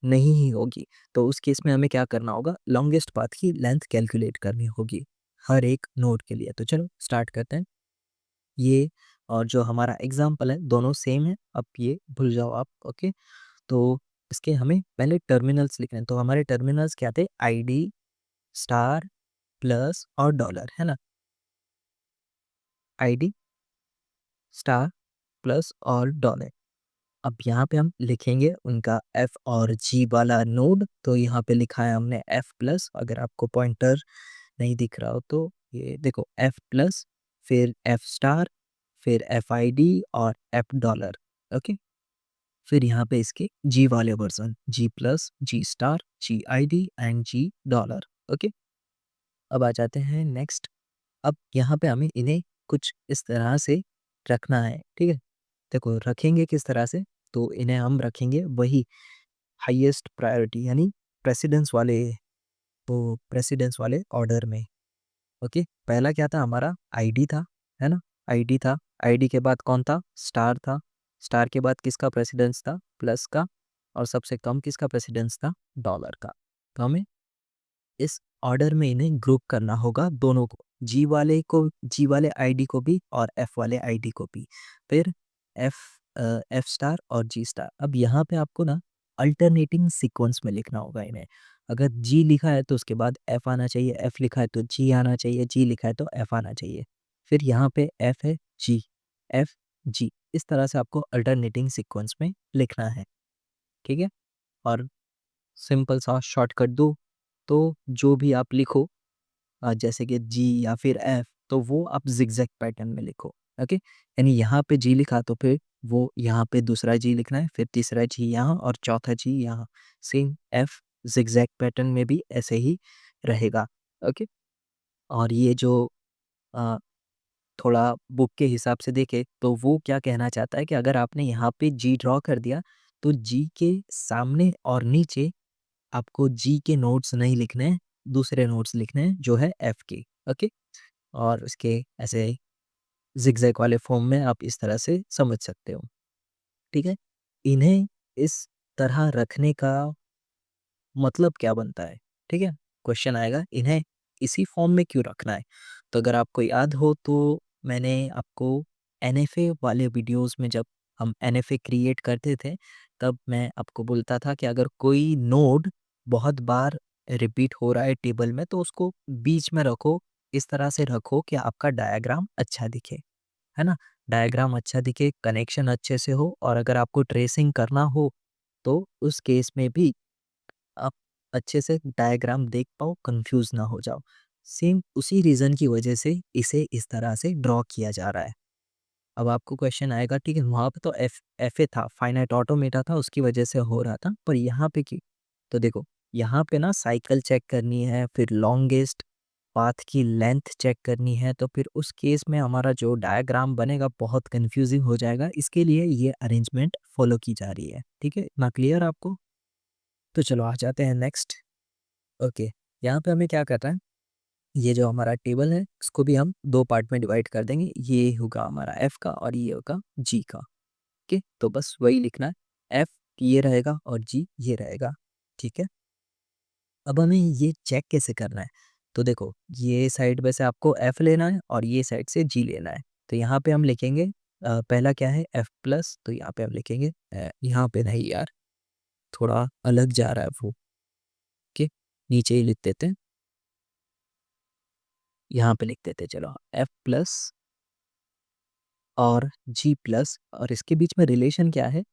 नहीं ही होगी। तो उस केस में हमें क्या करना होगा, लॉन्गेस्ट पाथ की लेंथ कैलकुलेट करनी होगी हर एक नोड के लिए। तो चलो स्टार्ट करते हैं ये, और जो हमारा एग्जाम्पल है दोनों सेम है, अब ये भूल जाओ आप। ओके, तो इसके हमें पहले टर्मिनल्स लिखने हैं, तो हमारे टर्मिनल्स क्या थे, आईडी स्टार प्लस और डॉलर, है ना, आईडी स्टार प्लस और डॉलर। अब यहाँ पे हम लिखेंगे उनका एफ और जी वाला नोड, तो यहाँ पे लिखा है हमने एफ प्लस, अगर आपको पॉइंटर नहीं दिख रहा हो तो ये देखो एफ प्लस, फिर एफ स्टार, फिर एफ आई डी और एफ डॉलर। ओके, फिर यहाँ पे इसके जी वाले version, G plus, G star, G I D and G dollar. Okay, अब आ जाते हैं नेक्स्ट। अब यहाँ पे हमें इन्हें कुछ इस तरह से रखना है। ठीक है, देखो रखेंगे किस तरह से, तो इन्हें हम रखेंगे वही हाईएस्ट प्रायोरिटी यानी प्रेसिडेंस वाले, वो प्रेसिडेंस वाले ऑर्डर में। ओके, पहला क्या था हमारा, आईडी था, है ना, आईडी था। आईडी के बाद कौन था, स्टार था। स्टार के बाद किसका प्रेसिडेंस था, प्लस का। और सबसे कम किसका प्रेसिडेंस था, डॉलर का। तो हमें इस ऑर्डर में इन्हें ग्रुप करना होगा दोनों को, जी वाले आईडी को भी और एफ वाले आईडी को भी। फिर एफ एफ स्टार और जी स्टार। अब यहाँ पे आपको ना अल्टरनेटिंग सीक्वेंस में लिखना होगा इन्हें। अगर जी लिखा है तो उसके बाद एफ आना चाहिए, एफ लिखा है तो जी आना चाहिए, जी लिखा है तो एफ आना चाहिए। फिर यहाँ पे एफ है, जी, एफ, जी, इस तरह से आपको अल्टरनेटिंग सीक्वेंस में लिखना है। ठीक है, और सिंपल सा शॉर्टकट दो, तो जो भी आप लिखो जैसे कि जी या फिर एफ, तो वो आप जिगजैग पैटर्न में लिखो। ओके, यानी यहाँ पे जी लिखा तो फिर वो यहाँ पे दूसरा जी लिखना है, फिर तीसरा जी यहाँ और चौथा जी यहाँ। सेम एफ जिगजैग पैटर्न में भी ऐसे ही रहेगा। ओके, और ये जो अ, थोड़ा बुक के हिसाब से देखें तो वो क्या कहना चाहता है कि अगर आपने यहाँ पे जी ड्रॉ कर दिया तो जी के सामने और नीचे आपको जी के नोट्स नहीं लिखने हैं, दूसरे नोट्स लिखने हैं जो है एफ के। ओके, और उसके ऐसे जिगजैग वाले फॉर्म में आप इस तरह से समझ सकते हो। ठीक है, इन्हें इस तरह रखने का मतलब क्या बनता है, ठीक है, क्वेश्चन आएगा इन्हें इसी फॉर्म में क्यों रखना है। तो अगर आपको याद हो तो मैंने आपको एनएफए वाले वीडियोस में जब हम एनएफए क्रिएट करते थे तब मैं आपको बोलता था कि अगर कोई नोड बहुत बार रिपीट हो रहा है टेबल में तो उसको बीच में रखो, इस तरह से रखो कि आपका डायग्राम अच्छा दिखे, है ना, डायग्राम अच्छा दिखे, कनेक्शन अच्छे से हो, और अगर आपको ट्रेसिंग करना हो तो उस केस में भी आप अच्छे से डायग्राम देख पाओ, कंफ्यूज ना हो जाओ। सेम उसी रीज़न की वजह से इसे इस तरह से ड्रॉ किया जा रहा है। अब आपको क्वेश्चन आएगा, ठीक है, वहाँ पे तो एफ ए था, फाइनाइट ऑटोमेटा था, उसकी वजह से हो रहा था, पर यहाँ पे क्यों? तो देखो, यहाँ पे ना साइकिल चेक करनी है, फिर लॉन्गेस्ट पाथ की लेंथ चेक करनी है, तो फिर उस केस में हमारा जो डायग्राम बनेगा बहुत कंफ्यूजिंग हो जाएगा। इसके लिए ये अरेंजमेंट फॉलो की जा रही है। ठीक है, इतना क्लियर आपको? तो चलो आ जाते हैं नेक्स्ट। ओके, यहाँ पे हमें क्या करना है, ये जो हमारा टेबल है इसको भी हम दो पार्ट में डिवाइड कर देंगे। ये होगा हमारा एफ का और ये होगा जी का। ओके, तो बस वही लिखना है, एफ ये रहेगा और जी ये रहेगा। ठीक है, अब हमें ये चेक कैसे करना है, तो देखो ये साइड में से आपको एफ लेना है और ये साइड से जी लेना है। तो यहाँ पे हम लिखेंगे पहला क्या है, एफ प्लस, तो यहाँ पे हम लिखेंगे यहाँ पे नहीं यार, थोड़ा अलग जा रहा है वो। ओके, नीचे ही लिख देते हैं, यहाँ पे लिख देते हैं, चलो एफ प्लस और जी प्लस, और इसके बीच में रिलेशन क्या है,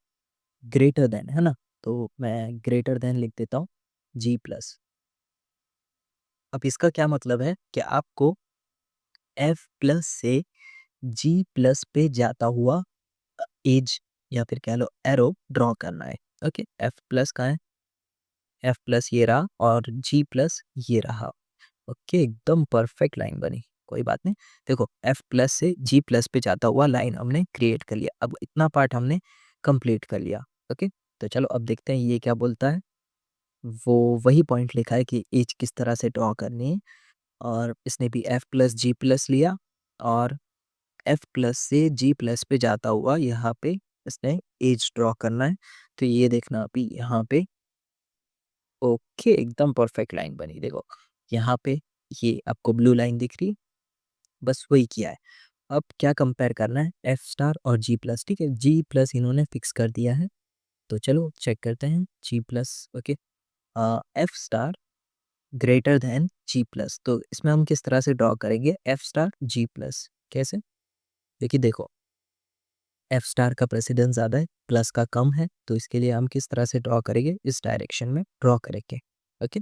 ग्रेटर देन, है ना, तो मैं ग्रेटर देन लिख देता हूँ जी प्लस। अब इसका क्या मतलब है कि आपको एफ प्लस से जी प्लस पे जाता हुआ एज या फिर कह लो एरो ड्रॉ करना है। ओके, एफ प्लस का है, एफ प्लस ये रहा और जी प्लस ये रहा। ओके, एकदम परफेक्ट लाइन बनी, कोई बात नहीं। देखो एफ प्लस से जी प्लस पे जाता हुआ लाइन हमने क्रिएट कर लिया, अब इतना पार्ट हमने कंप्लीट कर लिया। ओके, तो चलो अब देखते हैं ये क्या बोलता है। वो वही पॉइंट लिखा है कि एज किस तरह से ड्रॉ करनी है, और इसने भी एफ प्लस जी प्लस लिया और एफ प्लस से जी प्लस पे जाता हुआ यहाँ पे इसने एज ड्रॉ करना है। तो ये देखना अभी यहाँ पे, ओके, एकदम परफेक्ट लाइन बनी। देखो यहाँ पे ये आपको ब्लू लाइन दिख रही है, बस वही किया है। अब क्या कंपेयर करना है, एफ स्टार और जी प्लस। ठीक है, जी प्लस इन्होंने फिक्स कर दिया है, तो चलो चेक करते हैं G plus. Okay, F star greater than G plus, तो इसमें हम किस तरह से ड्रॉ करेंगे, एफ स्टार जी प्लस, कैसे, देखिए देखो एफ स्टार का प्रेसिडेंस ज़्यादा है, प्लस का कम है, तो इसके लिए हम किस तरह से ड्रॉ करेंगे, इस डायरेक्शन में ड्रॉ करेंगे। ओके,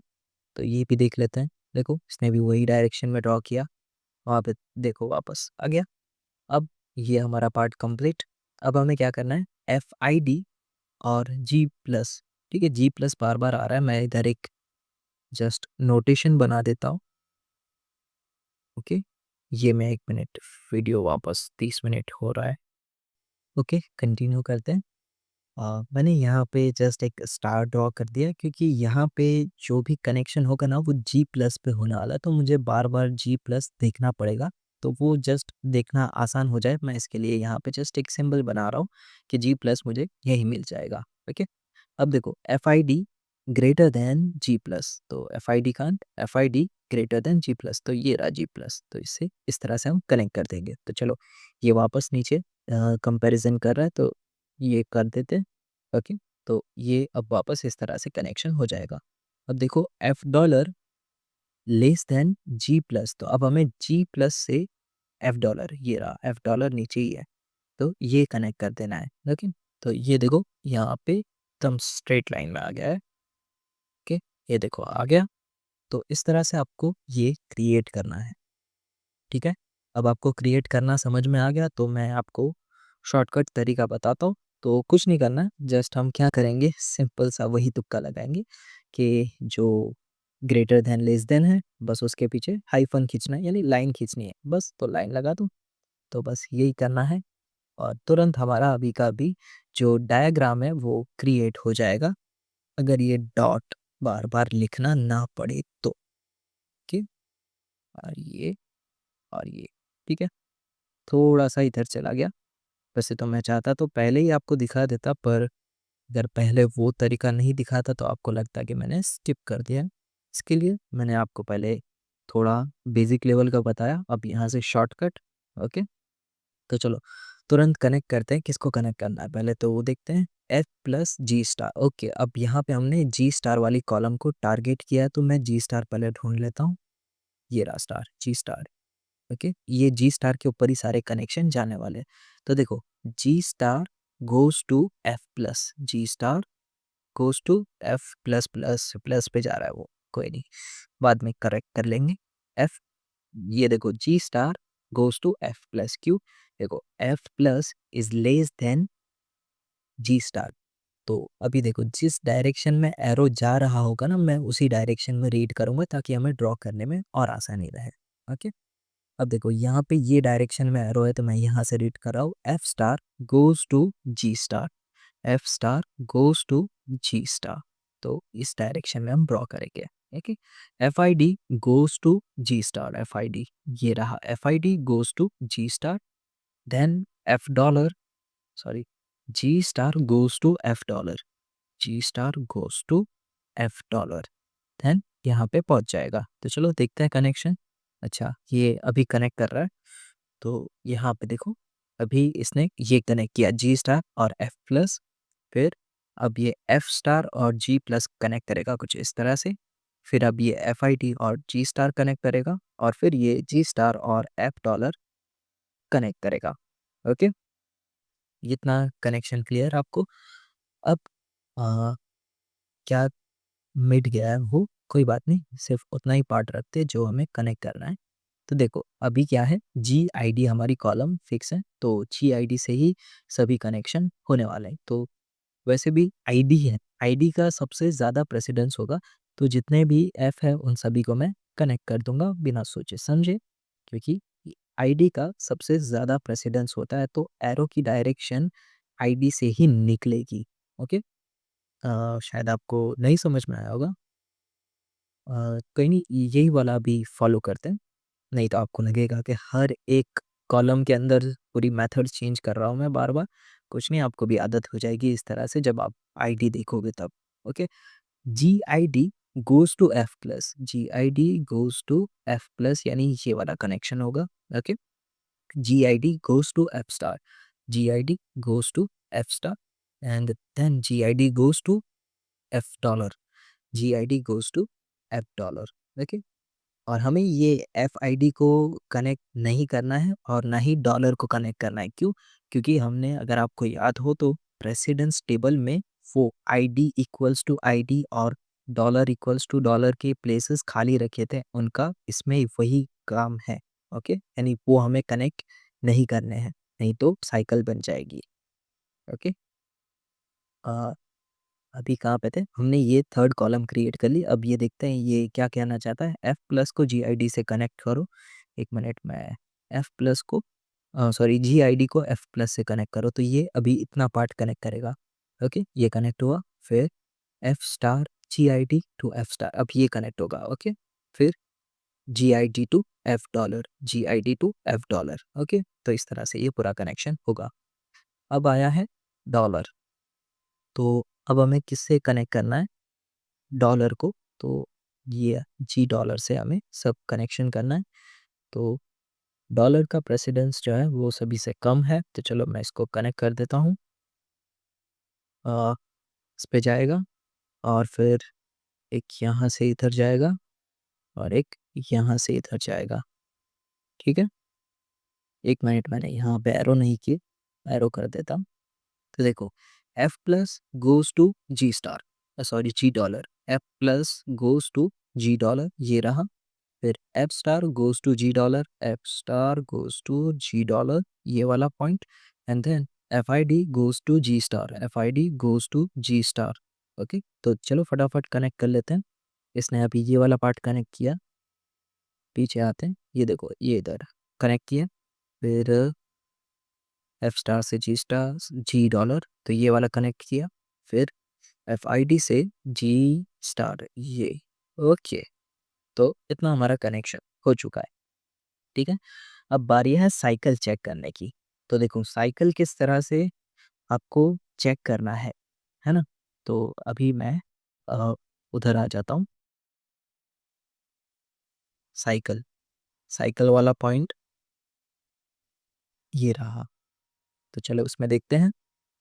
तो ये भी देख लेते हैं। देखो इसने भी वही डायरेक्शन में ड्रॉ किया, वहाँ पे देखो वापस आ गया। अब ये हमारा पार्ट कंप्लीट। अब हमें क्या करना है, एफ आई डी और जी प्लस। ठीक है, जी प्लस बार बार आ रहा है, मैं इधर एक जस्ट नोटेशन बना देता हूँ। ओके, ये मैं 1 मिनट, वीडियो वापस 30 मिनट हो रहा है। ओके, कंटिन्यू करते हैं। मैंने यहाँ पे जस्ट एक स्टार ड्रॉ कर दिया क्योंकि यहाँ पे जो भी कनेक्शन होगा ना वो जी प्लस पे होने वाला है, तो मुझे बार बार जी प्लस देखना पड़ेगा। तो वो जस्ट देखना आसान हो जाए, मैं इसके लिए यहाँ पे जस्ट एक सिंबल बना रहा हूँ कि जी प्लस मुझे यही मिल जाएगा। ओके, अब देखो F I D greater than G plus, तो F I D can't F I D greater than G plus, तो ये रहा जी प्लस, तो इससे इस तरह से हम कनेक्ट कर देंगे। तो चलो ये वापस नीचे कंपैरिजन कर रहा है, तो ये कर देते हैं। ओके, तो ये अब वापस इस तरह से कनेक्शन हो जाएगा। अब देखो F dollar less than G plus, तो अब हमें जी प्लस से एफ डॉलर, ये रहा एफ डॉलर नीचे ही है, तो ये कनेक्ट कर देना है। ओके, तो ये देखो यहाँ पे एकदम स्ट्रेट लाइन में आ गया है। ओके, ये देखो आ गया। तो इस तरह से आपको ये क्रिएट करना है। ठीक है, अब आपको क्रिएट करना समझ में आ गया, तो मैं आपको शॉर्टकट तरीका बताता हूँ। तो कुछ नहीं करना, जस्ट हम क्या करेंगे, सिंपल सा वही तुक्का लगाएंगे कि जो ग्रेटर देन लेस देन है बस उसके पीछे हाइफन खींचना है, यानी लाइन खींचनी है बस, तो लाइन लगा दूँ। तो बस यही करना है और तुरंत हमारा अभी का अभी जो डायग्राम है वो क्रिएट हो जाएगा, अगर ये डॉट बार बार लिखना ना पड़े तो। ओके, और ये ठीक है, थोड़ा सा इधर चला गया। वैसे तो मैं चाहता तो पहले ही आपको दिखा देता, पर अगर पहले वो तरीका नहीं दिखाता तो आपको लगता कि मैंने स्किप कर दिया है। इसके लिए मैंने आपको पहले थोड़ा बेसिक लेवल का बताया, अब यहाँ से शॉर्टकट। ओके, तो चलो तुरंत कनेक्ट करते हैं, किसको कनेक्ट करना है पहले तो वो देखते हैं। F plus G star. Okay, अब यहाँ पे हमने जी स्टार वाली कॉलम को टारगेट किया है, तो मैं जी स्टार पहले ढूंढ लेता हूँ। ये रहा स्टार, जी स्टार। ओके, ये जी स्टार के ऊपर ही सारे कनेक्शन जाने वाले हैं। तो देखो G star goes to F plus, G star goes to F plus plus plus पे जा रहा है वो, कोई नहीं, बाद में करेक्ट कर लेंगे। एफ, ये देखो G star goes to F plus, Q, देखो F plus is less than G star. तो अभी देखो जिस डायरेक्शन में एरो जा रहा होगा ना, मैं उसी डायरेक्शन में रीड करूंगा ताकि हमें ड्रॉ करने में और आसानी रहे। ओके, अब देखो यहाँ पे ये डायरेक्शन में एरो है, तो मैं यहाँ से रीड कर रहा हूँ F star goes to G star, F star goes to G star, तो इस डायरेक्शन में हम ड्रॉ करेंगे। Okay, F I D goes to G star, F I D, ये रहा F I D goes to G star, then F dollar, sorry, G star goes to F dollar, G star goes to F dollar, then यहाँ पे पहुंच जाएगा। तो चलो देखते हैं कनेक्शन। अच्छा, ये अभी कनेक्ट कर रहा है, तो यहाँ पे देखो अभी इसने ये कनेक्ट किया जी स्टार और एफ प्लस, फिर अब ये एफ स्टार और जी प्लस कनेक्ट करेगा कुछ इस तरह से, फिर अब ये एफ आई टी और जी स्टार कनेक्ट करेगा, और फिर ये जी स्टार और एफ डॉलर कनेक्ट करेगा। ओके, इतना कनेक्शन क्लियर आपको। अब आ, क्या मिट गया है वो कोई बात नहीं, सिर्फ उतना ही पार्ट रखते हैं जो हमें कनेक्ट करना है। तो देखो अभी क्या है, जी आई डी हमारी कॉलम फिक्स है, तो जी आई डी से ही सभी कनेक्शन होने वाले हैं। तो वैसे भी आईडी है, आईडी का सबसे ज़्यादा प्रेसिडेंस होगा, तो जितने भी एफ है उन सभी को मैं कनेक्ट कर दूंगा बिना सोचे समझे, क्योंकि आईडी का सबसे ज़्यादा प्रेसिडेंस होता है, तो एरो की डायरेक्शन आईडी से ही निकलेगी। ओके, शायद आपको नहीं समझ में आया होगा, कहीं नहीं, यही वाला भी फॉलो करते हैं, नहीं तो आपको लगेगा कि हर एक कॉलम के अंदर पूरी मेथड चेंज कर रहा हूँ मैं बार बार। कुछ नहीं, आपको भी आदत हो जाएगी इस तरह से जब आप आईडी देखोगे तब। Okay, G I D goes to F plus, G I D goes to F plus, यानी ये वाला कनेक्शन होगा। Okay, G I D goes to F star, G I D goes to F star, and then G I D goes to F dollar, G I D goes to F dollar. Okay, और हमें ये एफआईडी को connect नहीं करना है और ना ही dollar को कनेक्ट करना है। क्यों? क्योंकि हमने, अगर आपको याद हो तो, प्रेसिडेंस टेबल में वो आईडी इक्वल्स टू आईडी और डॉलर इक्वल्स टू डॉलर के प्लेसेस खाली रखे थे, उनका इसमें वही काम है। ओके, यानी वो हमें कनेक्ट नहीं करने हैं, नहीं तो साइकिल बन जाएगी। ओके, अभी कहाँ पे थे, हमने ये थर्ड कॉलम क्रिएट कर ली। अब ये देखते हैं ये क्या कहना चाहता है, एफ प्लस को जी आई डी से कनेक्ट करो। एक मिनट में, एफ प्लस को, सॉरी, जी आई डी को एफ प्लस से कनेक्ट करो, तो ये अभी इतना पार्ट कनेक्ट करेगा। ओके, ये कनेक्ट हुआ। फिर F star G I D to F star, अब ये कनेक्ट होगा। ओके, फिर G I D to F dollar, G I D to F dollar. Okay, तो इस तरह से ये पूरा कनेक्शन होगा। अब आया है डॉलर, तो अब हमें किससे कनेक्ट करना है डॉलर को, तो ये जी डॉलर से हमें सब कनेक्शन करना है। तो डॉलर का प्रेसिडेंस जो है वो सभी से कम है, तो चलो मैं इसको कनेक्ट कर देता हूँ। इस पे जाएगा और फिर एक यहाँ से इधर जाएगा और एक यहाँ से इधर जाएगा। ठीक है, एक मिनट, मैंने यहाँ पे एरो नहीं की, एरो कर देता हूँ। तो देखो, F plus goes to G star, sorry G dollar, F plus goes to G dollar, ये रहा। फिर F star goes to G dollar, F star goes to G dollar, ये वाला point. And then F I D goes to G star, F I D goes to G star. Okay, तो चलो फटाफट connect कर लेते हैं। इसने अभी ये वाला पार्ट कनेक्ट किया, पीछे आते हैं, ये देखो ये इधर कनेक्ट किया। फिर एफ स्टार से जी स्टार जी डॉलर, तो ये वाला कनेक्ट किया। फिर एफ आई डी से जी स्टार, ये। ओके, तो इतना हमारा कनेक्शन हो चुका है। ठीक है, अब बारी है साइकिल चेक करने की। तो देखो साइकिल किस तरह से आपको चेक करना है ना। तो अभी मैं अ, उधर आ जाता हूँ। साइकिल, साइकिल वाला पॉइंट ये रहा। तो चलो उसमें देखते हैं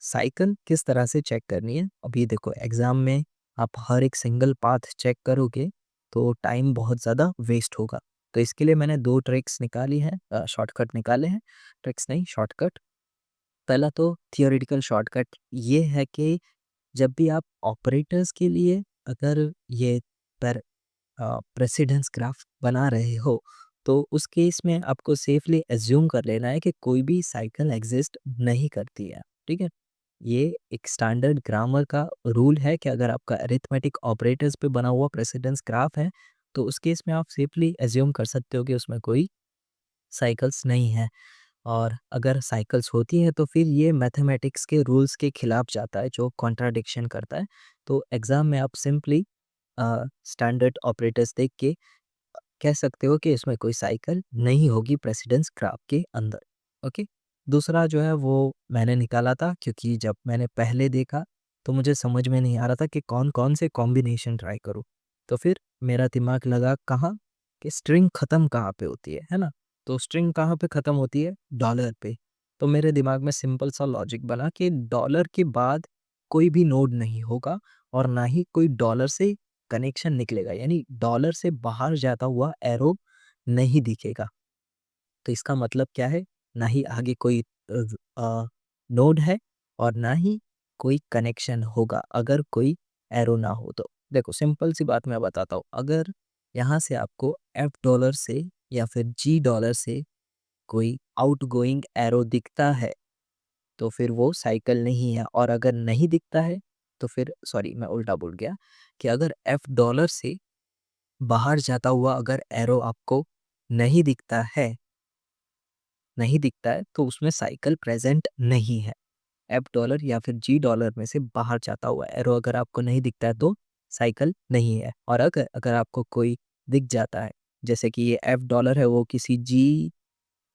साइकिल किस तरह से चेक करनी है। अभी देखो एग्जाम में आप हर एक सिंगल पाथ चेक करोगे तो टाइम बहुत ज़्यादा वेस्ट होगा। तो इसके लिए मैंने दो ट्रिक्स निकाली हैं, शॉर्टकट निकाले हैं, ट्रिक्स नहीं शॉर्टकट। पहला तो थियोरेटिकल शॉर्टकट ये है कि जब भी आप ऑपरेटर्स के लिए अगर ये पर प्रेसिडेंस ग्राफ बना रहे हो तो उस केस में आपको सेफली एज्यूम कर लेना है कि कोई भी साइकिल एग्जिस्ट नहीं करती है। ठीक है, ये एक स्टैंडर्ड ग्रामर का रूल है कि अगर आपका अरिथमेटिक ऑपरेटर्स पे बना हुआ प्रेसिडेंस ग्राफ है तो उस केस में आप सेफली एज्यूम कर सकते हो कि उसमें कोई साइकिल्स नहीं है। और अगर साइकिल्स होती हैं तो फिर ये मैथमेटिक्स के रूल्स के खिलाफ जाता है जो कॉन्ट्राडिक्शन करता है। तो एग्ज़ाम में आप सिंपली स्टैंडर्ड ऑपरेटर्स देख के कह सकते हो कि इसमें कोई साइकिल नहीं होगी प्रेसिडेंस ग्राफ के अंदर। ओके, दूसरा जो है वो मैंने निकाला था क्योंकि जब मैंने पहले देखा तो मुझे समझ में नहीं आ रहा था कि कौन कौन से कॉम्बिनेशन ट्राई करूँ। तो फिर मेरा दिमाग लगा कहाँ, कि स्ट्रिंग ख़त्म कहाँ पे होती है ना। तो स्ट्रिंग कहाँ पे ख़त्म होती है, डॉलर पे। तो मेरे दिमाग में सिंपल सा लॉजिक बना कि डॉलर के बाद कोई भी नोड नहीं होगा और ना ही कोई डॉलर से कनेक्शन निकलेगा, यानी डॉलर से बाहर जाता हुआ एरो नहीं दिखेगा। तो इसका मतलब क्या है, ना ही आगे कोई नोड है और ना ही कोई कनेक्शन होगा अगर कोई एरो ना हो तो। देखो सिंपल सी बात मैं बताता हूँ, अगर यहाँ से आपको एफ डॉलर से या फिर जी डॉलर से कोई आउटगोइंग एरो दिखता है तो फिर वो साइकिल नहीं है। और अगर नहीं दिखता है तो फिर, सॉरी मैं उल्टा बोल गया, कि अगर एफ डॉलर से बाहर जाता हुआ अगर एरो आपको नहीं दिखता है, नहीं दिखता है तो उसमें साइकिल प्रेजेंट नहीं है। एफ डॉलर या फिर जी डॉलर में से बाहर जाता हुआ एरो अगर आपको नहीं दिखता है तो साइकिल नहीं है। और अगर अगर आपको कोई दिख जाता है, जैसे कि ये एफ डॉलर है, वो किसी जी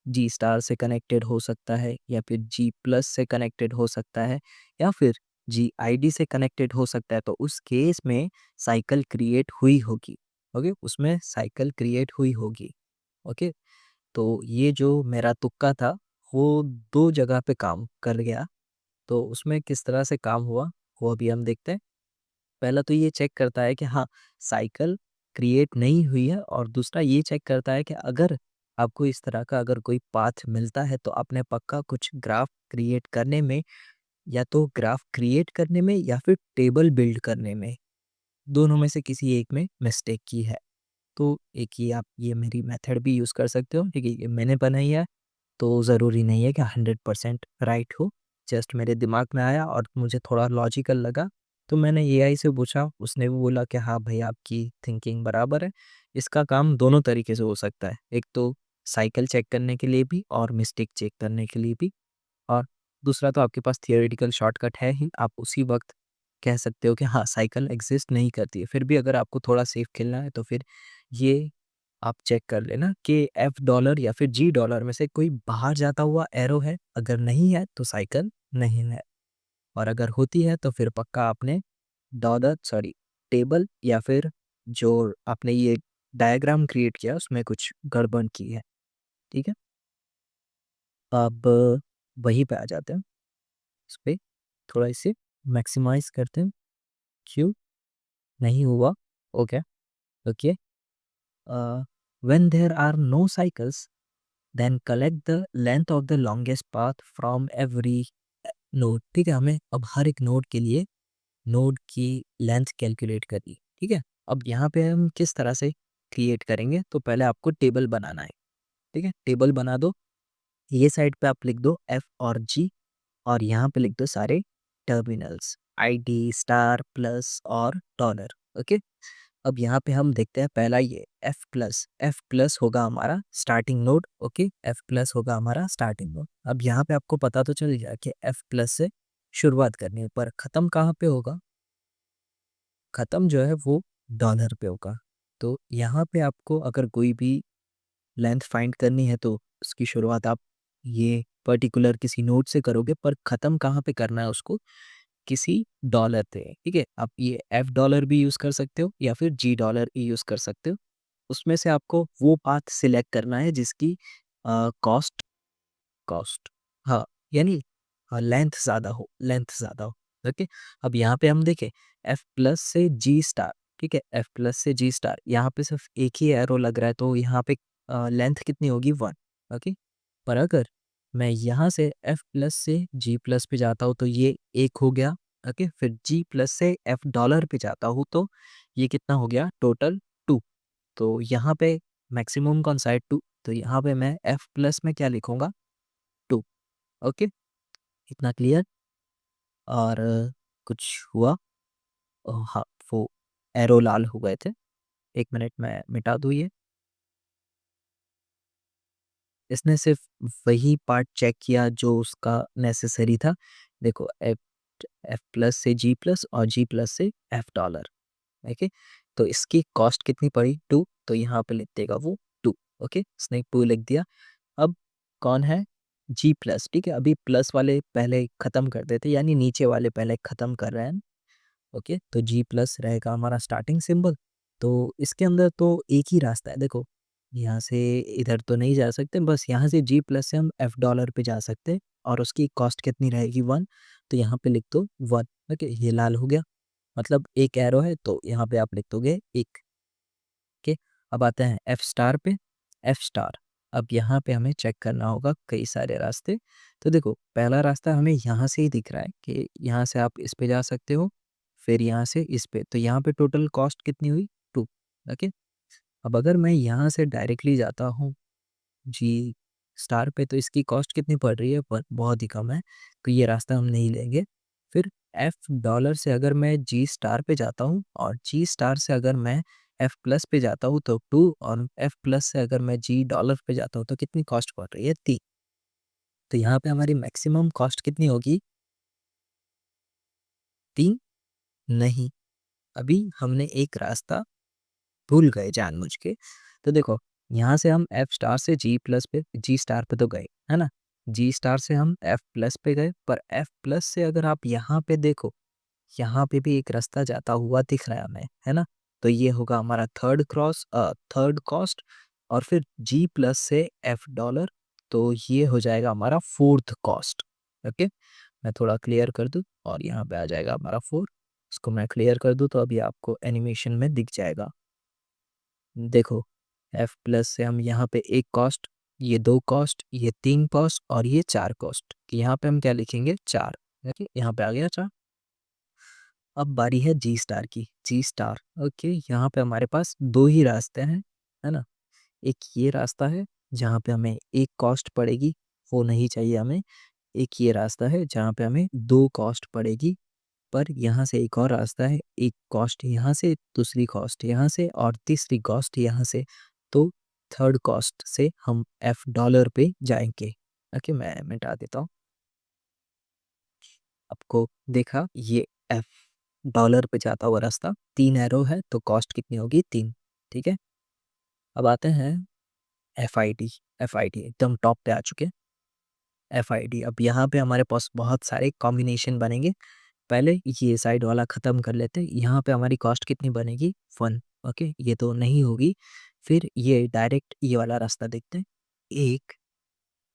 जी स्टार से कनेक्टेड हो सकता है या फिर जी प्लस से कनेक्टेड हो सकता है या फिर जी आई डी से कनेक्टेड हो सकता है, तो उस केस में साइकिल क्रिएट हुई होगी। ओके, उसमें साइकिल क्रिएट हुई होगी। ओके, तो ये जो मेरा तुक्का था वो दो जगह पे काम कर गया। तो उसमें किस तरह से काम हुआ वो अभी हम देखते हैं। पहला तो ये चेक करता है कि हाँ, साइकिल क्रिएट नहीं हुई है, और दूसरा ये चेक करता है कि अगर आपको इस तरह का अगर कोई पाथ मिलता है तो आपने पक्का कुछ ग्राफ क्रिएट करने में, या तो ग्राफ क्रिएट करने में या फिर टेबल बिल्ड करने में, दोनों में से किसी एक में मिस्टेक की है। तो एक ये आप ये मेरी मेथड भी यूज़ कर सकते हो। ठीक है, ये मैंने बनाई है तो ज़रूरी नहीं है कि 100% राइट हो। जस्ट मेरे दिमाग में आया और मुझे थोड़ा लॉजिकल लगा तो मैंने एआई से पूछा, उसने भी बोला कि हाँ भाई आपकी थिंकिंग बराबर है। इसका काम दोनों तरीके से हो सकता है, एक तो साइकिल चेक करने के लिए भी और मिस्टेक चेक करने के लिए भी। और दूसरा तो आपके पास थियोरेटिकल शॉर्टकट है ही, आप उसी वक़्त कह सकते हो कि हाँ, साइकिल एग्ज़िस्ट नहीं करती है। फिर भी अगर आपको थोड़ा सेफ खेलना है तो फिर ये आप चेक कर लेना कि एफ डॉलर या फिर जी डॉलर में से कोई बाहर जाता हुआ एरो है, अगर नहीं है तो साइकिल नहीं है, और अगर होती है तो फिर पक्का आपने टेबल या फिर जो आपने ये डायग्राम क्रिएट किया उसमें कुछ गड़बड़ की है। ठीक है? अब वहीं पे आ जाते हैं, इस पे थोड़ा इसे मैक्सिमाइज़ करते हैं। क्यों नहीं हुआ? Okay, okay. When there are no cycles then collect the length of the longest path from every node. ठीक है? हमें अब हर एक नोड के लिए नोड की लेंथ कैलकुलेट करनी, ठीक है? अब यहाँ पे हम किस तरह से क्रिएट करेंगे, तो पहले आपको टेबल बनाना है, ठीक है? टेबल बना दो, ये साइड पे आप लिख दो एफ और जी, और यहाँ पे लिख दो सारे टर्मिनल्स आईडी स्टार प्लस और डॉलर। ओके, अब यहाँ पे हम देखते हैं पहला ये एफ प्लस होगा हमारा starting node. Okay, F plus होगा हमारा स्टार्टिंग नोड। अब यहाँ पे आपको पता तो चल गया कि एफ प्लस से शुरुआत करनी है, पर ख़त्म कहाँ पे होगा? ख़त्म जो है वो डॉलर पे होगा। तो यहाँ पे आपको अगर कोई भी लेंथ फाइंड करनी है तो उसकी शुरुआत आप ये पर्टिकुलर किसी नोड से करोगे, पर ख़त्म कहाँ पे करना है उसको? किसी डॉलर पे, ठीक है? आप ये एफ डॉलर भी यूज़ कर सकते हो या फिर जी डॉलर भी यूज़ कर सकते हो। उसमें से आपको वो पाथ सिलेक्ट करना है जिसकी कॉस्ट कॉस्ट हाँ, यानी लेंथ ज़्यादा हो, ओके? अब यहाँ पे हम देखें एफ प्लस से जी स्टार, ठीक है? एफ प्लस से जी स्टार, यहाँ पे सिर्फ एक ही एरो लग रहा है तो यहाँ पे लेंथ कितनी होगी 1, ओके? पर अगर मैं यहाँ से एफ प्लस से जी प्लस पे जाता हूँ तो ये 1 हो गया, ओके? फिर जी प्लस से एफ डॉलर पे जाता हूँ तो ये कितना हो गया टोटल 2। तो यहाँ पे मैक्सिमम कौन सा है 2, तो यहाँ पे मैं एफ प्लस में क्या लिखूँगा 2। ओके, इतना क्लियर? और कुछ हुआ? हाँ, वो एरो लाल हो गए थे। 1 मिनट मैं मिटा दूँ ये। इसने सिर्फ़ वही पार्ट चेक किया जो उसका नेसेसरी था। देखो एफ एफ प्लस से जी प्लस और जी प्लस से एफ डॉलर, ओके? तो इसकी कॉस्ट कितनी पड़ी 2, तो यहाँ पे लिख देगा वो 2, ओके? इसने 2 लिख दिया। अब कौन है? जी प्लस, ठीक है? अभी प्लस वाले पहले ख़त्म कर देते, यानी नीचे वाले पहले ख़त्म कर रहे हैं। ओके, तो जी प्लस रहेगा हमारा स्टार्टिंग सिंबल। तो इसके अंदर तो एक ही रास्ता है, देखो यहाँ से इधर तो नहीं जा सकते, बस यहाँ से जी प्लस से हम एफ डॉलर पे जा सकते हैं, और उसकी कॉस्ट कितनी रहेगी 1, तो यहाँ पे लिख दो 1। ओके, ये लाल हो गया, मतलब एक एरो है तो यहाँ पे आप लिख दोगे 1। ओके, अब आते हैं एफ स्टार पे। एफ स्टार, अब यहाँ पे हमें चेक करना होगा कई सारे रास्ते। तो देखो पहला रास्ता हमें यहाँ से ही दिख रहा है कि यहाँ से आप इस पे जा सकते हो, फिर यहाँ से इस पे, तो यहाँ पे टोटल कॉस्ट कितनी हुई 2। ओके, अब अगर मैं यहाँ से डायरेक्टली जाता हूँ जी स्टार पे तो इसकी कॉस्ट कितनी पड़ रही है? पर बहुत ही कम है, तो ये रास्ता हम नहीं लेंगे। फिर एफ डॉलर से अगर मैं जी स्टार पे जाता हूँ और जी स्टार से अगर मैं एफ प्लस पे जाता हूँ तो 2, और एफ प्लस से अगर मैं जी डॉलर पे जाता हूँ तो कितनी कॉस्ट पड़ रही है 3। तो यहाँ पे हमारी मैक्सिमम कॉस्ट कितनी होगी 3? नहीं, अभी हमने एक रास्ता भूल गए जानबूझ के। तो देखो यहाँ से हम एफ स्टार से जी प्लस पे जी स्टार पे तो गए, है ना? जी स्टार से हम एफ प्लस पे गए, पर एफ प्लस से अगर आप यहाँ पे देखो, यहाँ पे भी एक रास्ता जाता हुआ दिख रहा है हमें, है ना? तो ये होगा हमारा थर्ड कॉस्ट, और फिर जी प्लस से एफ डॉलर, तो ये हो जाएगा हमारा फोर्थ कॉस्ट। ओके, मैं थोड़ा क्लियर कर दूँ और यहाँ पे आ जाएगा हमारा 4। इसको मैं क्लियर कर दूँ तो अभी आपको एनिमेशन में दिख जाएगा। देखो एफ प्लस से हम यहाँ पे एक कॉस्ट, ये 2 कॉस्ट, ये 3 कॉस्ट और ये 4 कॉस्ट। यहाँ पे हम क्या लिखेंगे 4, ओके? यहाँ पे आ गया 4। अब बारी है जी स्टार की। जी स्टार, ओके, यहाँ पे हमारे पास 2 ही रास्ते हैं, है ना? एक ये रास्ता है जहाँ पे हमें 1 कॉस्ट पड़ेगी, वो नहीं चाहिए हमें। एक ये रास्ता है जहाँ पे हमें 2 कॉस्ट पड़ेगी, पर यहाँ से एक और रास्ता है, एक कॉस्ट यहाँ से, दूसरी कॉस्ट यहाँ से और तीसरी कॉस्ट यहाँ से। तो थर्ड कॉस्ट से हम एफ डॉलर पे जाएँगे। ओके, मैं मिटा देता हूँ। आपको देखा ये एफ डॉलर पे जाता हुआ रास्ता 3 एरो है तो कॉस्ट कितनी होगी 3। ठीक है, अब आते हैं एफआईडी। एफआईडी एकदम टॉप पे आ चुके हैं। एफआईडी अब यहाँ पे हमारे पास बहुत सारे कॉम्बिनेशन बनेंगे। पहले ये साइड वाला ख़त्म कर लेते हैं। यहाँ पे हमारी कॉस्ट कितनी बनेगी 1। ओके, ये तो नहीं होगी। फिर ये डायरेक्ट ये वाला रास्ता देखते हैं, 1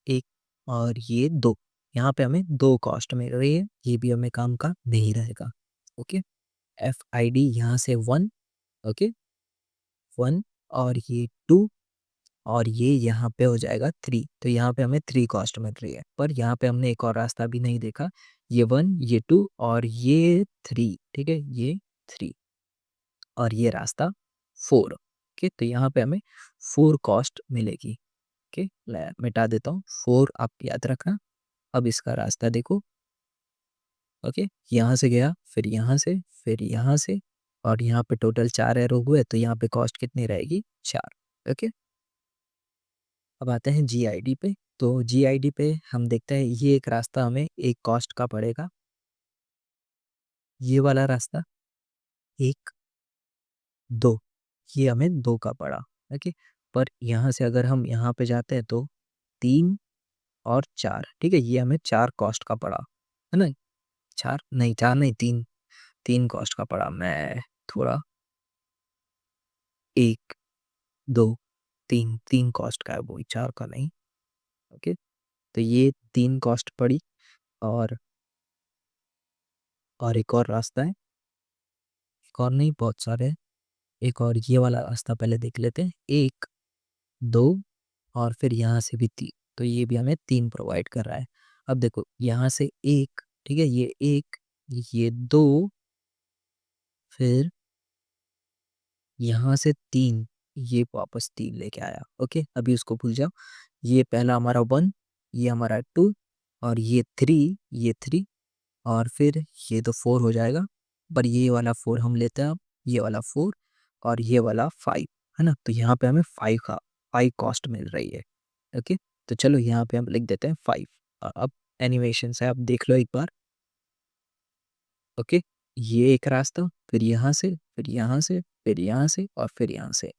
1 और ये 2। यहाँ पे हमें 2 कॉस्ट मिल रही है, ये भी हमें काम का नहीं रहेगा। ओके, एफआईडी यहाँ से 1। ओके, 1 और ये 2 और ये यहाँ पे हो जाएगा 3। तो यहाँ पे हमें 3 कॉस्ट मिल रही है, पर यहाँ पे हमने एक और रास्ता भी नहीं देखा। ये 1 ये 2 और ये 3। ठीक है, ये 3 और ये रास्ता 4। ओके, तो यहाँ पे हमें 4 कॉस्ट मिलेगी। ओके, मिटा देता हूँ 4, आप याद रखना। अब इसका रास्ता देखो। ओके, यहाँ से गया, फिर यहाँ से, फिर यहाँ से और यहाँ पे टोटल 4 एरो हुए, तो यहाँ पे कॉस्ट कितनी रहेगी 4। ओके, अब आते हैं जीआईडी पे। तो जीआईडी पे हम देखते हैं ये एक रास्ता हमें एक कॉस्ट का पड़ेगा, ये वाला रास्ता 1 2, ये हमें 2 का पड़ा। ओके, पर यहाँ से अगर हम यहाँ पे जाते हैं तो 3 और 4। ठीक है, ये हमें 4 कॉस्ट का पड़ा, है ना? 4 नहीं, 4 नहीं, 3 3 कॉस्ट का पड़ा। मैं थोड़ा 1 2 3 3 कॉस्ट का है वो, 4 का नहीं। ओके, तो ये 3 कॉस्ट पड़ी और एक और रास्ता है, एक और नहीं बहुत सारे हैं। एक और ये वाला रास्ता पहले देख लेते हैं, 1 2 और फिर यहाँ से भी 3। तो ये भी हमें 3 प्रोवाइड कर रहा है। अब देखो यहाँ से 1, ठीक है, ये 1 ये 2 फिर यहाँ से 3, ये वापस 3 लेके आया। ओके, अभी उसको भूल जाओ। ये पहला हमारा 1, ये हमारा 2 और ये 3, ये 3 और फिर ये तो 4 हो जाएगा। पर ये वाला 4 हम लेते हैं अब, ये वाला 4 और ये वाला 5, है ना? तो यहाँ पे हमें 5 कॉस्ट मिल रही है। ओके, तो चलो यहाँ पे हम लिख देते हैं 5। अब एनिमेशन से आप देख लो एक बार। ओके, ये एक रास्ता, फिर यहाँ से, फिर यहाँ से, फिर यहाँ से और फिर यहाँ से।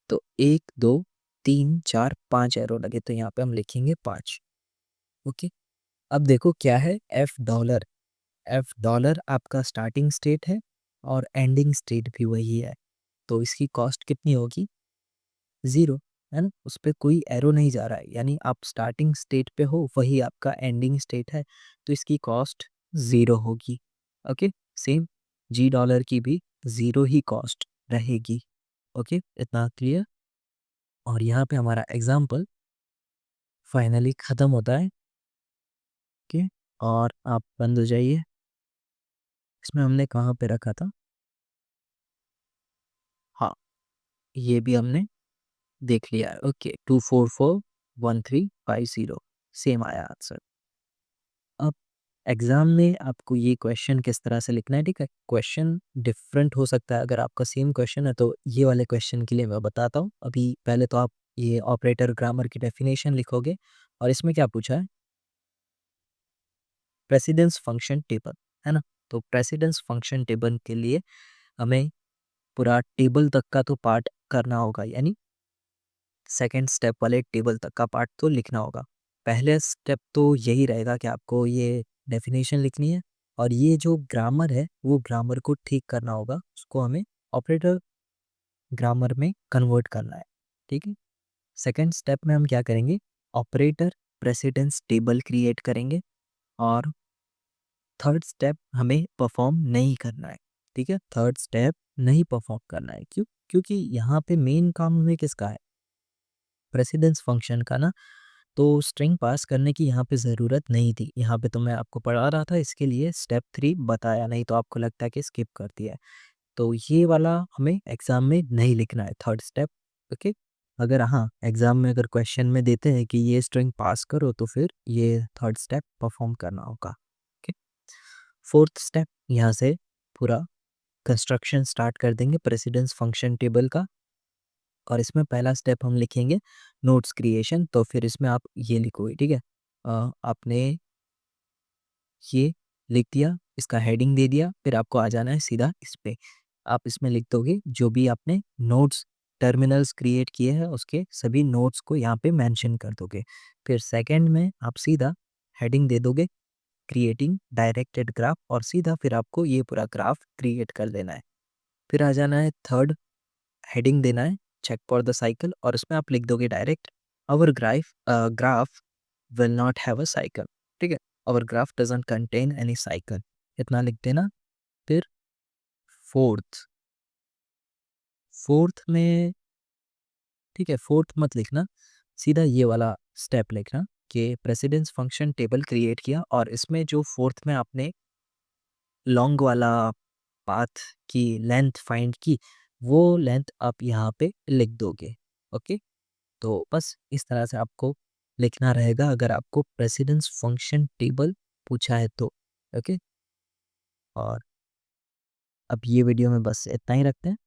तो 1 2 3 4 5 एरो लगे, तो यहाँ पे हम लिखेंगे 5। ओके, अब देखो क्या है एफ डॉलर। एफ डॉलर आपका स्टार्टिंग स्टेट है और एंडिंग स्टेट भी वही है, तो इसकी कॉस्ट कितनी होगी 0, है ना? उस पे कोई एरो नहीं जा रहा है, यानी आप स्टार्टिंग स्टेट पे हो वही आपका एंडिंग स्टेट है, तो इसकी कॉस्ट 0 होगी। ओके, सेम जी डॉलर की भी 0 ही कॉस्ट रहेगी। ओके, इतना क्लियर। और यहाँ पे हमारा एग्जाम्पल फाइनली ख़त्म होता है। ओके, और आप बंद हो जाइए। इसमें हमने कहाँ पे रखा था? हाँ, ये भी हमने देख लिया है। ओके, 2441350 सेम आया आंसर। अब एग्ज़ाम में आपको ये क्वेश्चन किस तरह से लिखना है, ठीक है? क्वेश्चन डिफरेंट हो सकता है, अगर आपका सेम क्वेश्चन है तो ये वाले क्वेश्चन के लिए मैं बताता हूँ। अभी पहले तो आप ये ऑपरेटर ग्रामर की डेफिनेशन लिखोगे और इसमें क्या पूछा है? प्रेसिडेंस फंक्शन टेबल, है ना? तो प्रेसिडेंस फंक्शन टेबल के लिए हमें पूरा टेबल तक का तो पार्ट करना होगा, यानी सेकंड स्टेप वाले टेबल तक का पार्ट तो लिखना होगा। पहले स्टेप तो यही रहेगा कि आपको ये डेफिनेशन लिखनी है और ये जो ग्रामर है वो ग्रामर को ठीक करना होगा, उसको हमें ऑपरेटर ग्रामर में कन्वर्ट करना है। ठीक है, सेकंड स्टेप में हम क्या करेंगे, ऑपरेटर प्रेसिडेंस टेबल क्रिएट करेंगे और थर्ड स्टेप हमें परफॉर्म नहीं करना है। ठीक है, थर्ड स्टेप नहीं परफॉर्म करना है, क्यों? क्योंकि यहाँ पे मेन काम हमें किसका है, प्रेसिडेंस फंक्शन का ना। तो स्ट्रिंग पास करने की यहाँ पे ज़रूरत नहीं थी, यहाँ पे तो मैं आपको पढ़ा रहा था, इसके लिए स्टेप 3 बताया, नहीं तो आपको लगता है कि स्किप कर दिया है। तो ये वाला हमें एग्ज़ाम में नहीं लिखना है थर्ड स्टेप। ओके, अगर हाँ एग्ज़ाम में अगर क्वेश्चन में देते हैं कि ये स्ट्रिंग पास करो तो फिर ये थर्ड स्टेप परफॉर्म करना होगा। ओके, फोर्थ स्टेप यहाँ से पूरा कंस्ट्रक्शन स्टार्ट कर देंगे प्रेसिडेंस फंक्शन टेबल का और इसमें पहला स्टेप हम लिखेंगे नोट्स क्रिएशन। तो फिर इसमें आप ये लिखोगे, ठीक है? आपने ये लिख दिया, इसका हेडिंग दे दिया, फिर आपको आ जाना है सीधा इस पे। आप इसमें लिख दोगे जो भी आपने नोट्स टर्मिनल्स क्रिएट किए हैं उसके सभी नोट्स को यहाँ पे मेंशन कर दोगे। फिर सेकंड में आप सीधा हेडिंग दे दोगे क्रिएटिंग डायरेक्टेड ग्राफ और सीधा फिर आपको ये पूरा ग्राफ क्रिएट कर देना है। फिर आ जाना है थर्ड, हेडिंग देना है चेक फॉर द साइकिल और इसमें आप लिख दोगे direct our graph will not have a cycle. ठीक है, our graph doesn't contain any cycle, इतना लिख देना। फिर फोर्थ फोर्थ में, ठीक है, फोर्थ मत लिखना, सीधा ये वाला स्टेप लिखना कि प्रेसिडेंस फंक्शन टेबल क्रिएट किया और इसमें जो फोर्थ में आपने लॉन्ग वाला पाथ की लेंथ फाइंड की, वो लेंथ आप यहाँ पे लिख दोगे। ओके, तो बस इस तरह से आपको लिखना रहेगा अगर आपको प्रेसिडेंस फंक्शन टेबल पूछा है तो। ओके, और अब ये वीडियो में बस इतना ही रखते हैं।